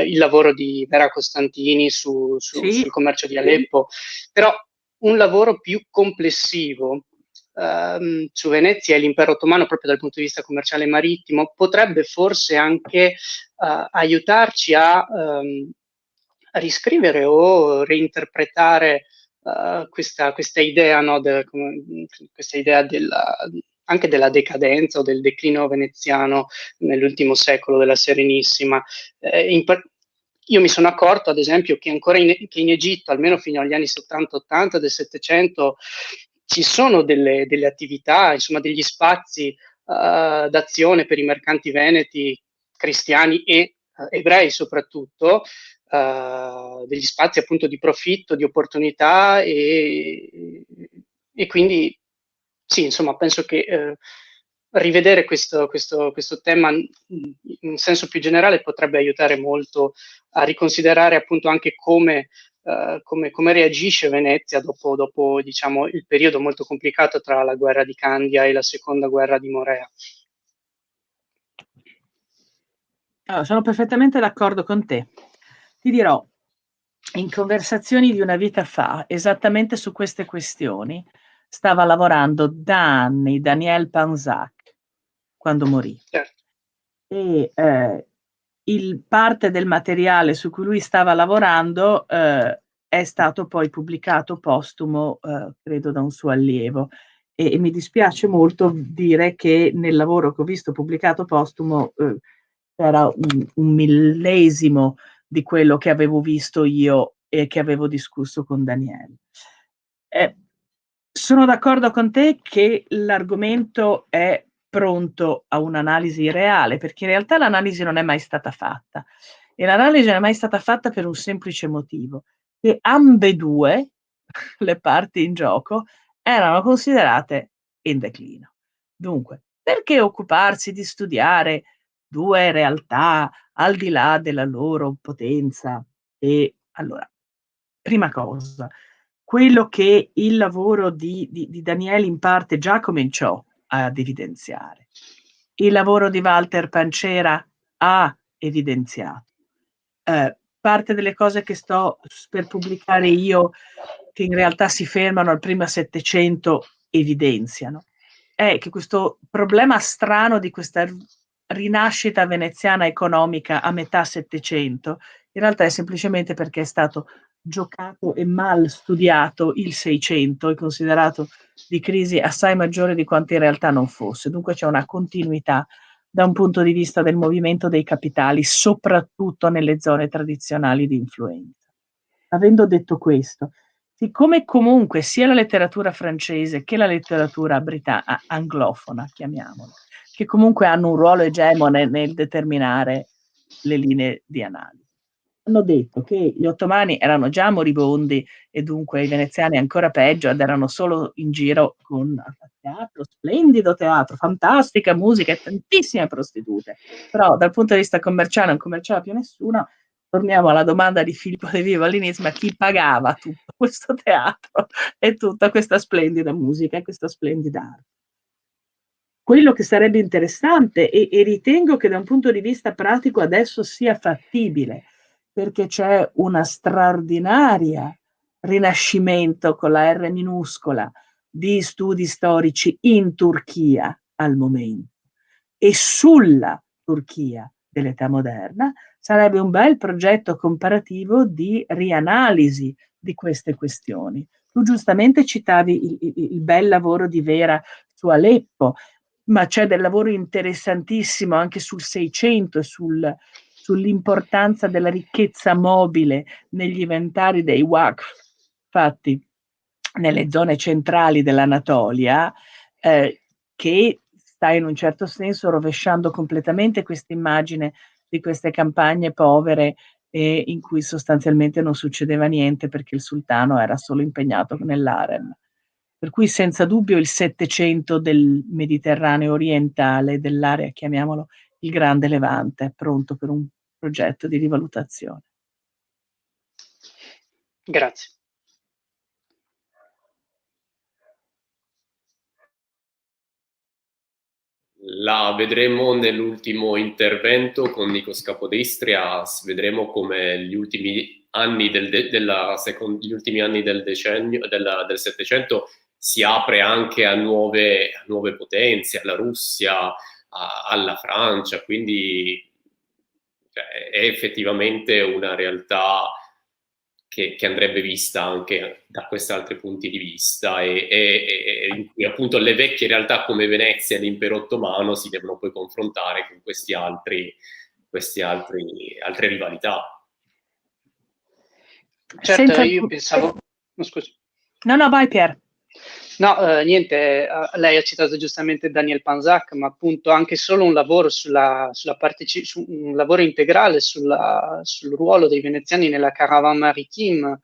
il lavoro di Vera Costantini sul commercio di Aleppo, però un lavoro più complessivo su Venezia e l'impero ottomano proprio dal punto di vista commerciale e marittimo potrebbe forse anche aiutarci a riscrivere o reinterpretare questa idea, no, questa idea anche della decadenza o del declino veneziano nell'ultimo secolo della Serenissima. Io mi sono accorto, ad esempio, che ancora che in Egitto, almeno fino agli anni 70-80 del Settecento, ci sono delle attività, insomma, degli spazi d'azione per i mercanti veneti, cristiani e ebrei soprattutto, degli spazi appunto di profitto, di opportunità, e quindi sì, insomma, penso che rivedere questo tema in senso più generale potrebbe aiutare molto a riconsiderare appunto anche come reagisce Venezia dopo diciamo il periodo molto complicato tra la guerra di Candia e la seconda guerra di Morea. Allora, sono perfettamente d'accordo con te. Ti dirò, in conversazioni di una vita fa, esattamente su queste questioni, stava lavorando da anni Daniel Panzac, quando morì. Certo. E parte del materiale su cui lui stava lavorando è stato poi pubblicato postumo, credo, da un suo allievo. E mi dispiace molto dire che nel lavoro che ho visto pubblicato postumo era un millesimo di quello che avevo visto io e che avevo discusso con Daniele. Sono d'accordo con te che l'argomento è pronto a un'analisi reale, perché in realtà l'analisi non è mai stata fatta. E l'analisi non è mai stata fatta per un semplice motivo, che ambedue, le parti in gioco erano considerate in declino. Dunque, perché occuparsi di studiare due realtà al di là della loro potenza? E allora, prima cosa, quello che il lavoro di Daniele in parte già cominciò ad evidenziare, il lavoro di Walter Pancera ha evidenziato. Parte delle cose che sto per pubblicare io, che in realtà si fermano al primo Settecento, evidenziano, è che questo problema strano di questa rinascita veneziana economica a metà Settecento, in realtà è semplicemente perché è stato giocato e mal studiato il Seicento e considerato di crisi assai maggiore di quanto in realtà non fosse. Dunque c'è una continuità da un punto di vista del movimento dei capitali, soprattutto nelle zone tradizionali di influenza. Avendo detto questo, siccome comunque sia la letteratura francese che la letteratura anglofona, chiamiamola, che comunque hanno un ruolo egemone nel determinare le linee di analisi, hanno detto che gli ottomani erano già moribondi e dunque i veneziani ancora peggio ed erano solo in giro con teatro, splendido teatro, fantastica musica e tantissime prostitute. Però dal punto di vista commerciale non commerciava più nessuno. Torniamo alla domanda di Filippo De Vivo all'inizio, ma chi pagava tutto questo teatro e tutta questa splendida musica e questa splendida arte? Quello che sarebbe interessante e ritengo che da un punto di vista pratico adesso sia fattibile, perché c'è una straordinaria rinascimento con la R minuscola di studi storici in Turchia al momento e sulla Turchia dell'età moderna sarebbe un bel progetto comparativo di rianalisi di queste questioni. Tu giustamente citavi il bel lavoro di Vera su Aleppo, ma c'è del lavoro interessantissimo anche sul Seicento e sull'importanza della ricchezza mobile negli inventari dei Waqf fatti nelle zone centrali dell'Anatolia, che sta in un certo senso rovesciando completamente questa immagine di queste campagne povere in cui sostanzialmente non succedeva niente perché il sultano era solo impegnato nell'harem. Per cui senza dubbio il Settecento del Mediterraneo orientale, dell'area, chiamiamolo il Grande Levante, è pronto per un progetto di rivalutazione. Grazie. La vedremo nell'ultimo intervento con Nikos Capodistria, vedremo come gli ultimi anni gli ultimi anni del decennio, del Settecento si apre anche a nuove potenze, alla Russia, alla Francia, quindi è effettivamente una realtà che andrebbe vista anche da questi altri punti di vista e in cui appunto le vecchie realtà come Venezia e l'impero ottomano si devono poi confrontare con queste altre rivalità. Certo, io pensavo... No, scusi. No, vai Pier. No, niente, lei ha citato giustamente Daniel Panzac, ma appunto anche solo un lavoro un lavoro integrale sul ruolo dei veneziani nella caravane maritime,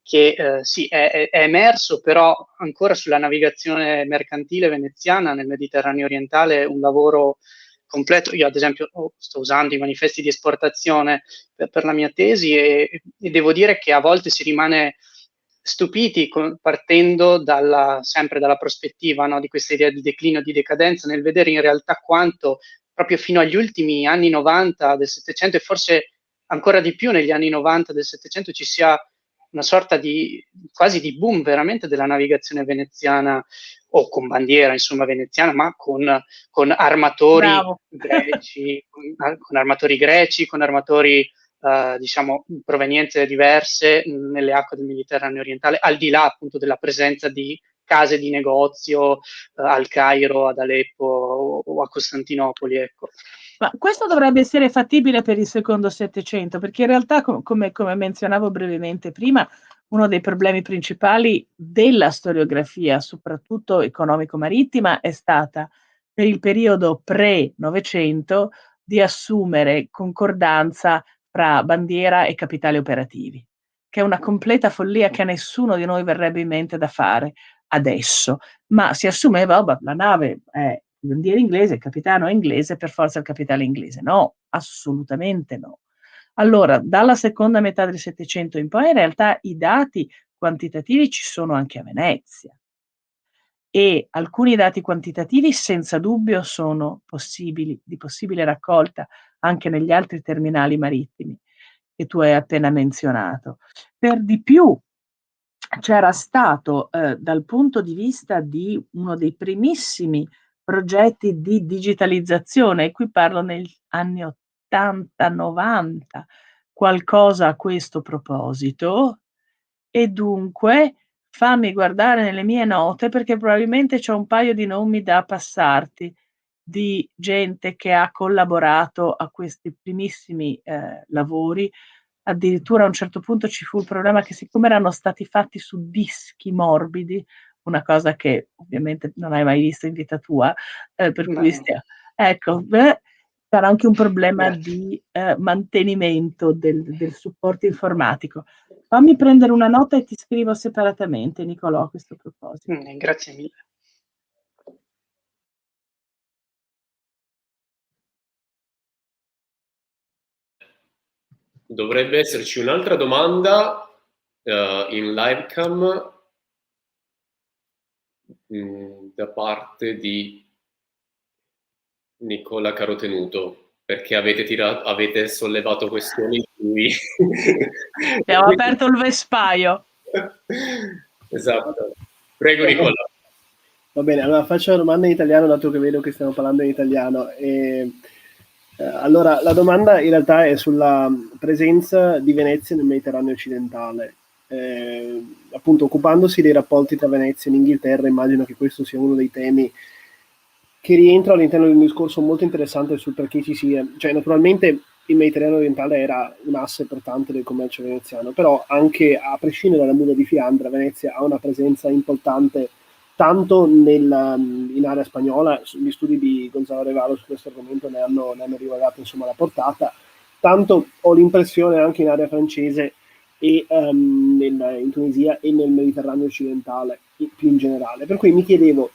che sì, è emerso, però ancora sulla navigazione mercantile veneziana nel Mediterraneo orientale un lavoro completo. Io ad esempio sto usando i manifesti di esportazione per la mia tesi e devo dire che a volte si rimane stupiti partendo sempre dalla prospettiva, no, di questa idea di declino, di decadenza, nel vedere in realtà quanto proprio fino agli ultimi anni 90 del Settecento e forse ancora di più negli anni 90 del Settecento ci sia una sorta di quasi di boom veramente della navigazione veneziana o con bandiera insomma veneziana, ma con armatori greci, con armatori greci, con armatori diciamo provenienze diverse nelle acque del Mediterraneo orientale, al di là appunto della presenza di case di negozio al Cairo, ad Aleppo o a Costantinopoli, ecco. Ma questo dovrebbe essere fattibile per il secondo Settecento, perché in realtà, come menzionavo brevemente prima, uno dei problemi principali della storiografia, soprattutto economico-marittima, è stata per il periodo pre-Novecento di assumere concordanza fra bandiera e capitali operativi. che è una completa follia che a nessuno di noi verrebbe in mente da fare adesso, ma si assumeva, la nave è bandiera inglese, il capitano è inglese, per forza il capitale è inglese. No, assolutamente no. Allora, dalla seconda metà del Settecento in poi, in realtà i dati quantitativi ci sono anche a Venezia, e alcuni dati quantitativi senza dubbio sono possibili, di possibile raccolta anche negli altri terminali marittimi che tu hai appena menzionato. Per di più, c'era stato dal punto di vista di uno dei primissimi progetti di digitalizzazione, e qui parlo negli anni 80-90, qualcosa a questo proposito, e dunque fammi guardare nelle mie note, perché probabilmente c'ho un paio di nomi da passarti, di gente che ha collaborato a questi primissimi lavori. Addirittura a un certo punto ci fu il problema che, siccome erano stati fatti su dischi morbidi, una cosa che ovviamente non hai mai visto in vita tua, per cui ecco, c'era anche un problema di mantenimento del supporto informatico. Fammi prendere una nota e ti scrivo separatamente, Nicolò, a questo proposito. Grazie mille. Dovrebbe esserci un'altra domanda in livecam da parte di Nicola Carotenuto, perché avete sollevato questioni in cui abbiamo aperto il vespaio. Esatto. Prego, Nicola. Va bene, allora faccio la domanda in italiano, dato che vedo che stiamo parlando in italiano. Allora, la domanda in realtà è sulla presenza di Venezia nel Mediterraneo occidentale. Appunto, occupandosi dei rapporti tra Venezia e l'Inghilterra, immagino che questo sia uno dei temi che rientra all'interno di un discorso molto interessante sul perché ci sia, cioè naturalmente il Mediterraneo orientale era un asse portante del commercio veneziano, però anche a prescindere dalla mura di Fiandra, Venezia ha una presenza importante tanto in area spagnola. Gli studi di Gonzalo Revalo su questo argomento ne hanno rivelato insomma la portata, tanto ho l'impressione anche in area francese e in Tunisia e nel Mediterraneo occidentale più in generale. Per cui mi chiedevo,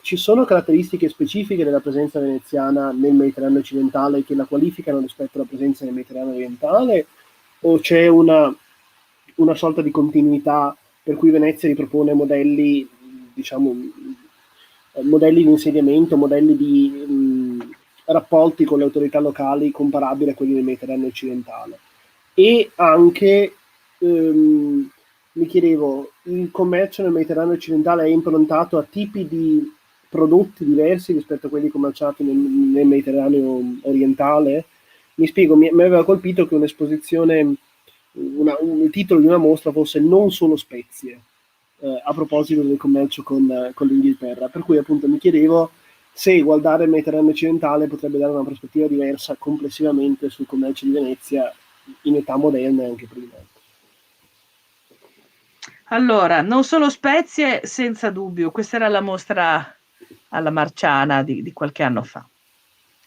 ci sono caratteristiche specifiche della presenza veneziana nel Mediterraneo occidentale che la qualificano rispetto alla presenza nel Mediterraneo orientale, o c'è una sorta di continuità per cui Venezia ripropone modelli, diciamo, modelli di insediamento, modelli di rapporti con le autorità locali comparabili a quelli del Mediterraneo occidentale? E anche mi chiedevo, il commercio nel Mediterraneo occidentale è improntato a tipi di prodotti diversi rispetto a quelli commerciati nel Mediterraneo orientale? Mi spiego, mi aveva colpito che un'esposizione, il titolo di una mostra fosse "Non solo spezie", a proposito del commercio con l'Inghilterra, per cui appunto mi chiedevo se guardare il Mediterraneo occidentale potrebbe dare una prospettiva diversa complessivamente sul commercio di Venezia in età moderna e anche prima. Allora, non solo spezie, senza dubbio. Questa era la mostra alla Marciana di qualche anno fa.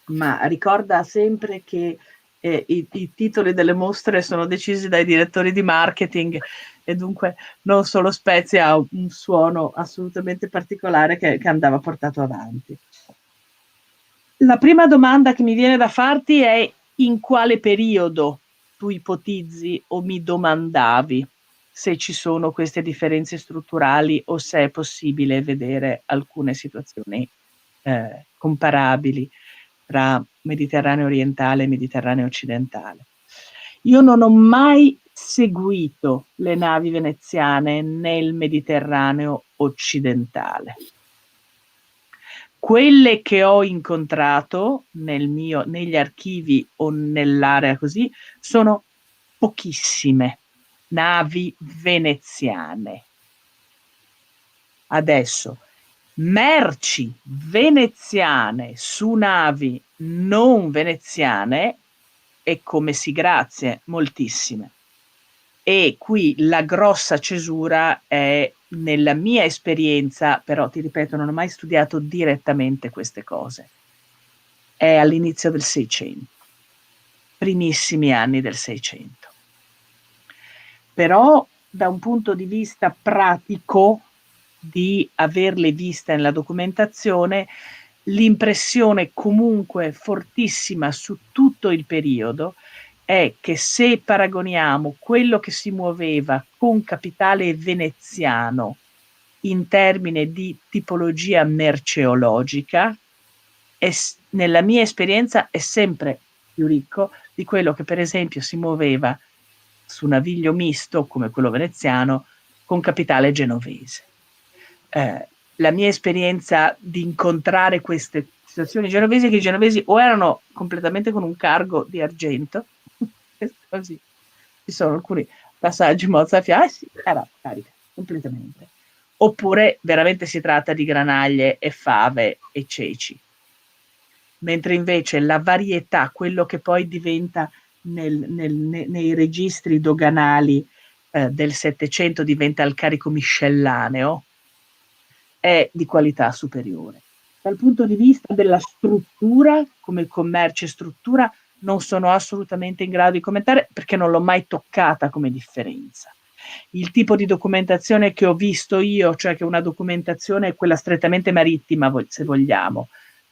Ma ricorda sempre che i titoli delle mostre sono decisi dai direttori di marketing, e dunque non solo spezie ha un suono assolutamente particolare che andava portato avanti. La prima domanda che mi viene da farti è: in quale periodo tu ipotizzi o mi domandavi se ci sono queste differenze strutturali o se è possibile vedere alcune situazioni comparabili tra Mediterraneo orientale e Mediterraneo occidentale. Io non ho mai seguito le navi veneziane nel Mediterraneo occidentale. Quelle che ho incontrato negli archivi o nell'area così sono pochissime navi veneziane. Adesso, merci veneziane su navi non veneziane, e come sì, grazie, moltissime. E qui la grossa cesura è, nella mia esperienza, però ti ripeto, non ho mai studiato direttamente queste cose, è all'inizio del 600, primissimi anni del 600. però da un punto di vista pratico di averle viste nella documentazione, l'impressione comunque fortissima su tutto il periodo è che se paragoniamo quello che si muoveva con capitale veneziano in termini di tipologia merceologica, nella mia esperienza è sempre più ricco di quello che per esempio si muoveva su naviglio misto come quello veneziano con capitale genovese. La mia esperienza di incontrare queste situazioni genovesi è che i genovesi o erano completamente con un cargo di argento, così ci sono alcuni passaggi mozzafiato, sì, era carica completamente, oppure veramente si tratta di granaglie e fave e ceci, mentre invece la varietà, quello che poi diventa nei registri doganali del Settecento diventa il carico miscellaneo, è di qualità superiore. Dal punto di vista della struttura, come commercio e struttura, non sono assolutamente in grado di commentare perché non l'ho mai toccata come differenza. Il tipo di documentazione che ho visto io, cioè che una documentazione è quella strettamente marittima, se vogliamo,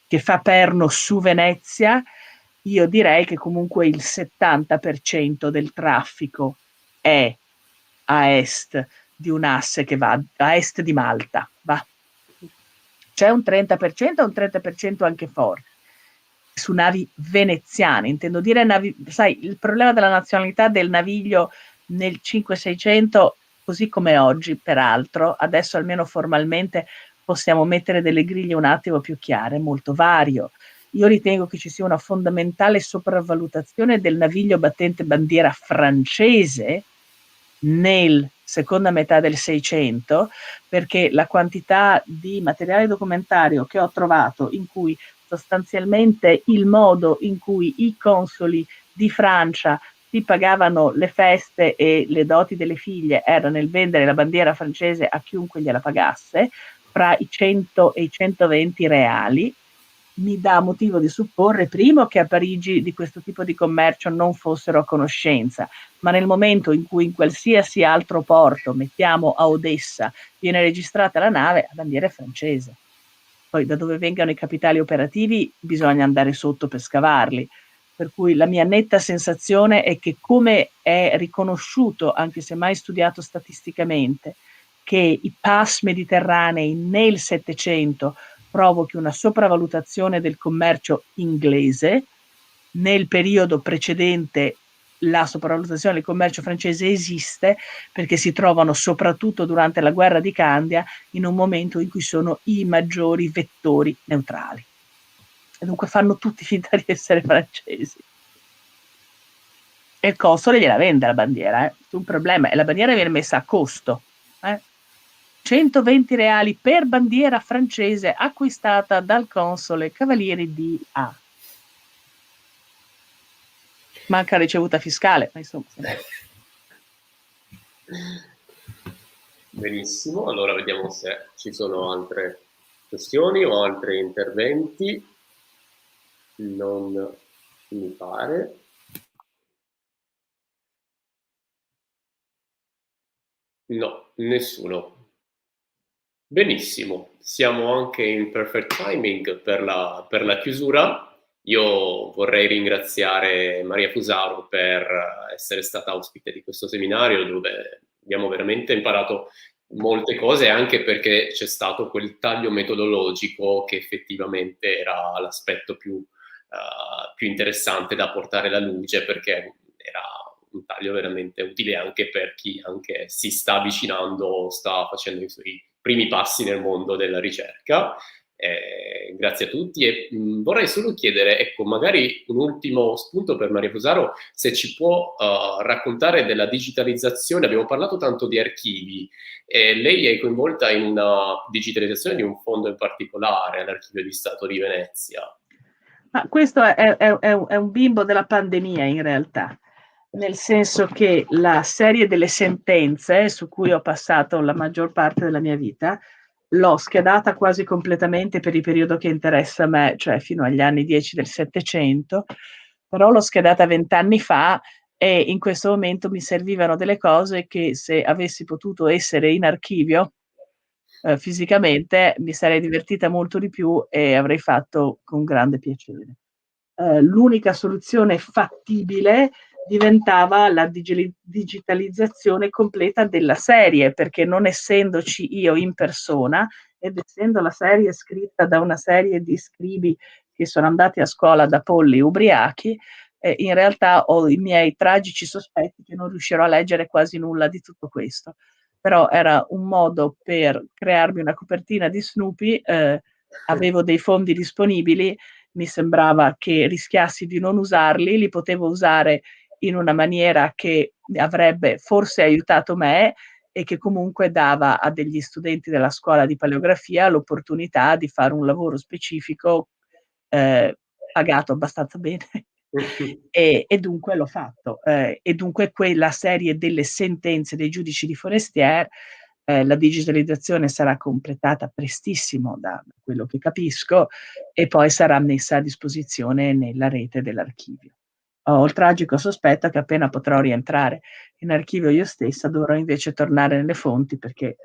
che fa perno su Venezia, io direi che comunque il 70% del traffico è a est di un asse che va a est di Malta, va. C'è un 30% e un 30% anche forte su navi veneziane, intendo dire navi, sai, il problema della nazionalità del naviglio nel 500-600, così come oggi peraltro, adesso almeno formalmente possiamo mettere delle griglie un attimo più chiare, molto vario. Io ritengo che ci sia una fondamentale sopravvalutazione del naviglio battente bandiera francese nel seconda metà del 600, perché la quantità di materiale documentario che ho trovato in cui sostanzialmente il modo in cui i consoli di Francia si pagavano le feste e le doti delle figlie era nel vendere la bandiera francese a chiunque gliela pagasse, fra i 100 e i 120 reali, mi dà motivo di supporre, primo, che a Parigi di questo tipo di commercio non fossero a conoscenza, ma nel momento in cui in qualsiasi altro porto, mettiamo a Odessa, viene registrata la nave, la bandiera è francese. Poi da dove vengano i capitali operativi bisogna andare sotto per scavarli. Per cui la mia netta sensazione è che, come è riconosciuto, anche se mai studiato statisticamente, che i pass mediterranei nel Settecento provochi una sopravvalutazione del commercio inglese, nel periodo precedente la sopravvalutazione del commercio francese esiste perché si trovano soprattutto durante la guerra di Candia in un momento in cui sono i maggiori vettori neutrali. E dunque fanno tutti finta di essere francesi. E il console gliela vende la bandiera, un problema, e la bandiera viene messa a costo. 120 reali per bandiera francese acquistata dal console Cavalieri di A. Manca ricevuta fiscale, ma insomma. Benissimo, allora vediamo se ci sono altre questioni o altri interventi. Non mi pare. No, nessuno. Benissimo, siamo anche in perfect timing per la chiusura. Io vorrei ringraziare Maria Fusaro per essere stata ospite di questo seminario, dove abbiamo veramente imparato molte cose, anche perché c'è stato quel taglio metodologico che effettivamente era l'aspetto più interessante da portare alla luce, perché era un taglio veramente utile anche per chi anche si sta avvicinando, sta facendo i suoi primi passi nel mondo della ricerca. Grazie a tutti, e vorrei solo chiedere, ecco, magari un ultimo spunto per Maria Fusaro, se ci può raccontare della digitalizzazione. Abbiamo parlato tanto di archivi, e lei è coinvolta in una digitalizzazione di un fondo in particolare, l'Archivio di Stato di Venezia. Ma questo è un bimbo della pandemia, in realtà, nel senso che la serie delle sentenze su cui ho passato la maggior parte della mia vita l'ho schedata quasi completamente per il periodo che interessa a me, cioè fino agli anni 10 del Settecento, però l'ho schedata 20 anni fa e in questo momento mi servivano delle cose che, se avessi potuto essere in archivio fisicamente, mi sarei divertita molto di più e avrei fatto con grande piacere. L'unica soluzione fattibile diventava la digitalizzazione completa della serie, perché non essendoci io in persona ed essendo la serie scritta da una serie di scribi che sono andati a scuola da polli ubriachi, in realtà ho i miei tragici sospetti che non riuscirò a leggere quasi nulla di tutto questo. Però era un modo per crearmi una copertina di Snoopy, avevo dei fondi disponibili, mi sembrava che rischiassi di non usarli, li potevo usare in una maniera che avrebbe forse aiutato me e che comunque dava a degli studenti della scuola di paleografia l'opportunità di fare un lavoro specifico pagato abbastanza bene. E dunque l'ho fatto. E dunque quella serie delle sentenze dei giudici di Forestier, la digitalizzazione sarà completata prestissimo, da quello che capisco, e poi sarà messa a disposizione nella rete dell'archivio. Ho il tragico sospetto che appena potrò rientrare in archivio io stessa dovrò invece tornare nelle fonti, perché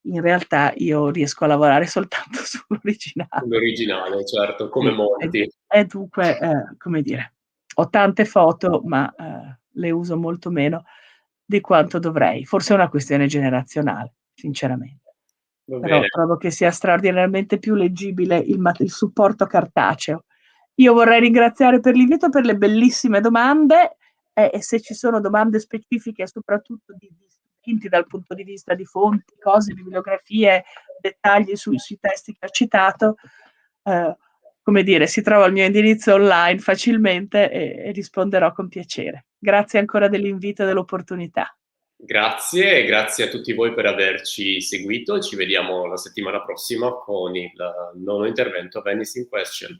in realtà io riesco a lavorare soltanto sull'originale. L'originale, certo, come molti. E dunque, come dire, ho tante foto, ma le uso molto meno di quanto dovrei. Forse è una questione generazionale, sinceramente. Va Però bene. trovo che sia straordinariamente più leggibile il supporto cartaceo. Io vorrei ringraziare per l'invito, per le bellissime domande, e se ci sono domande specifiche, soprattutto di studenti dal punto di vista di fonti, cose, bibliografie, dettagli sui testi che ho citato, come dire, si trova il mio indirizzo online facilmente e risponderò con piacere. Grazie ancora dell'invito e dell'opportunità. Grazie, e grazie a tutti voi per averci seguito. Ci vediamo la settimana prossima con il nuovo intervento Venice in Question.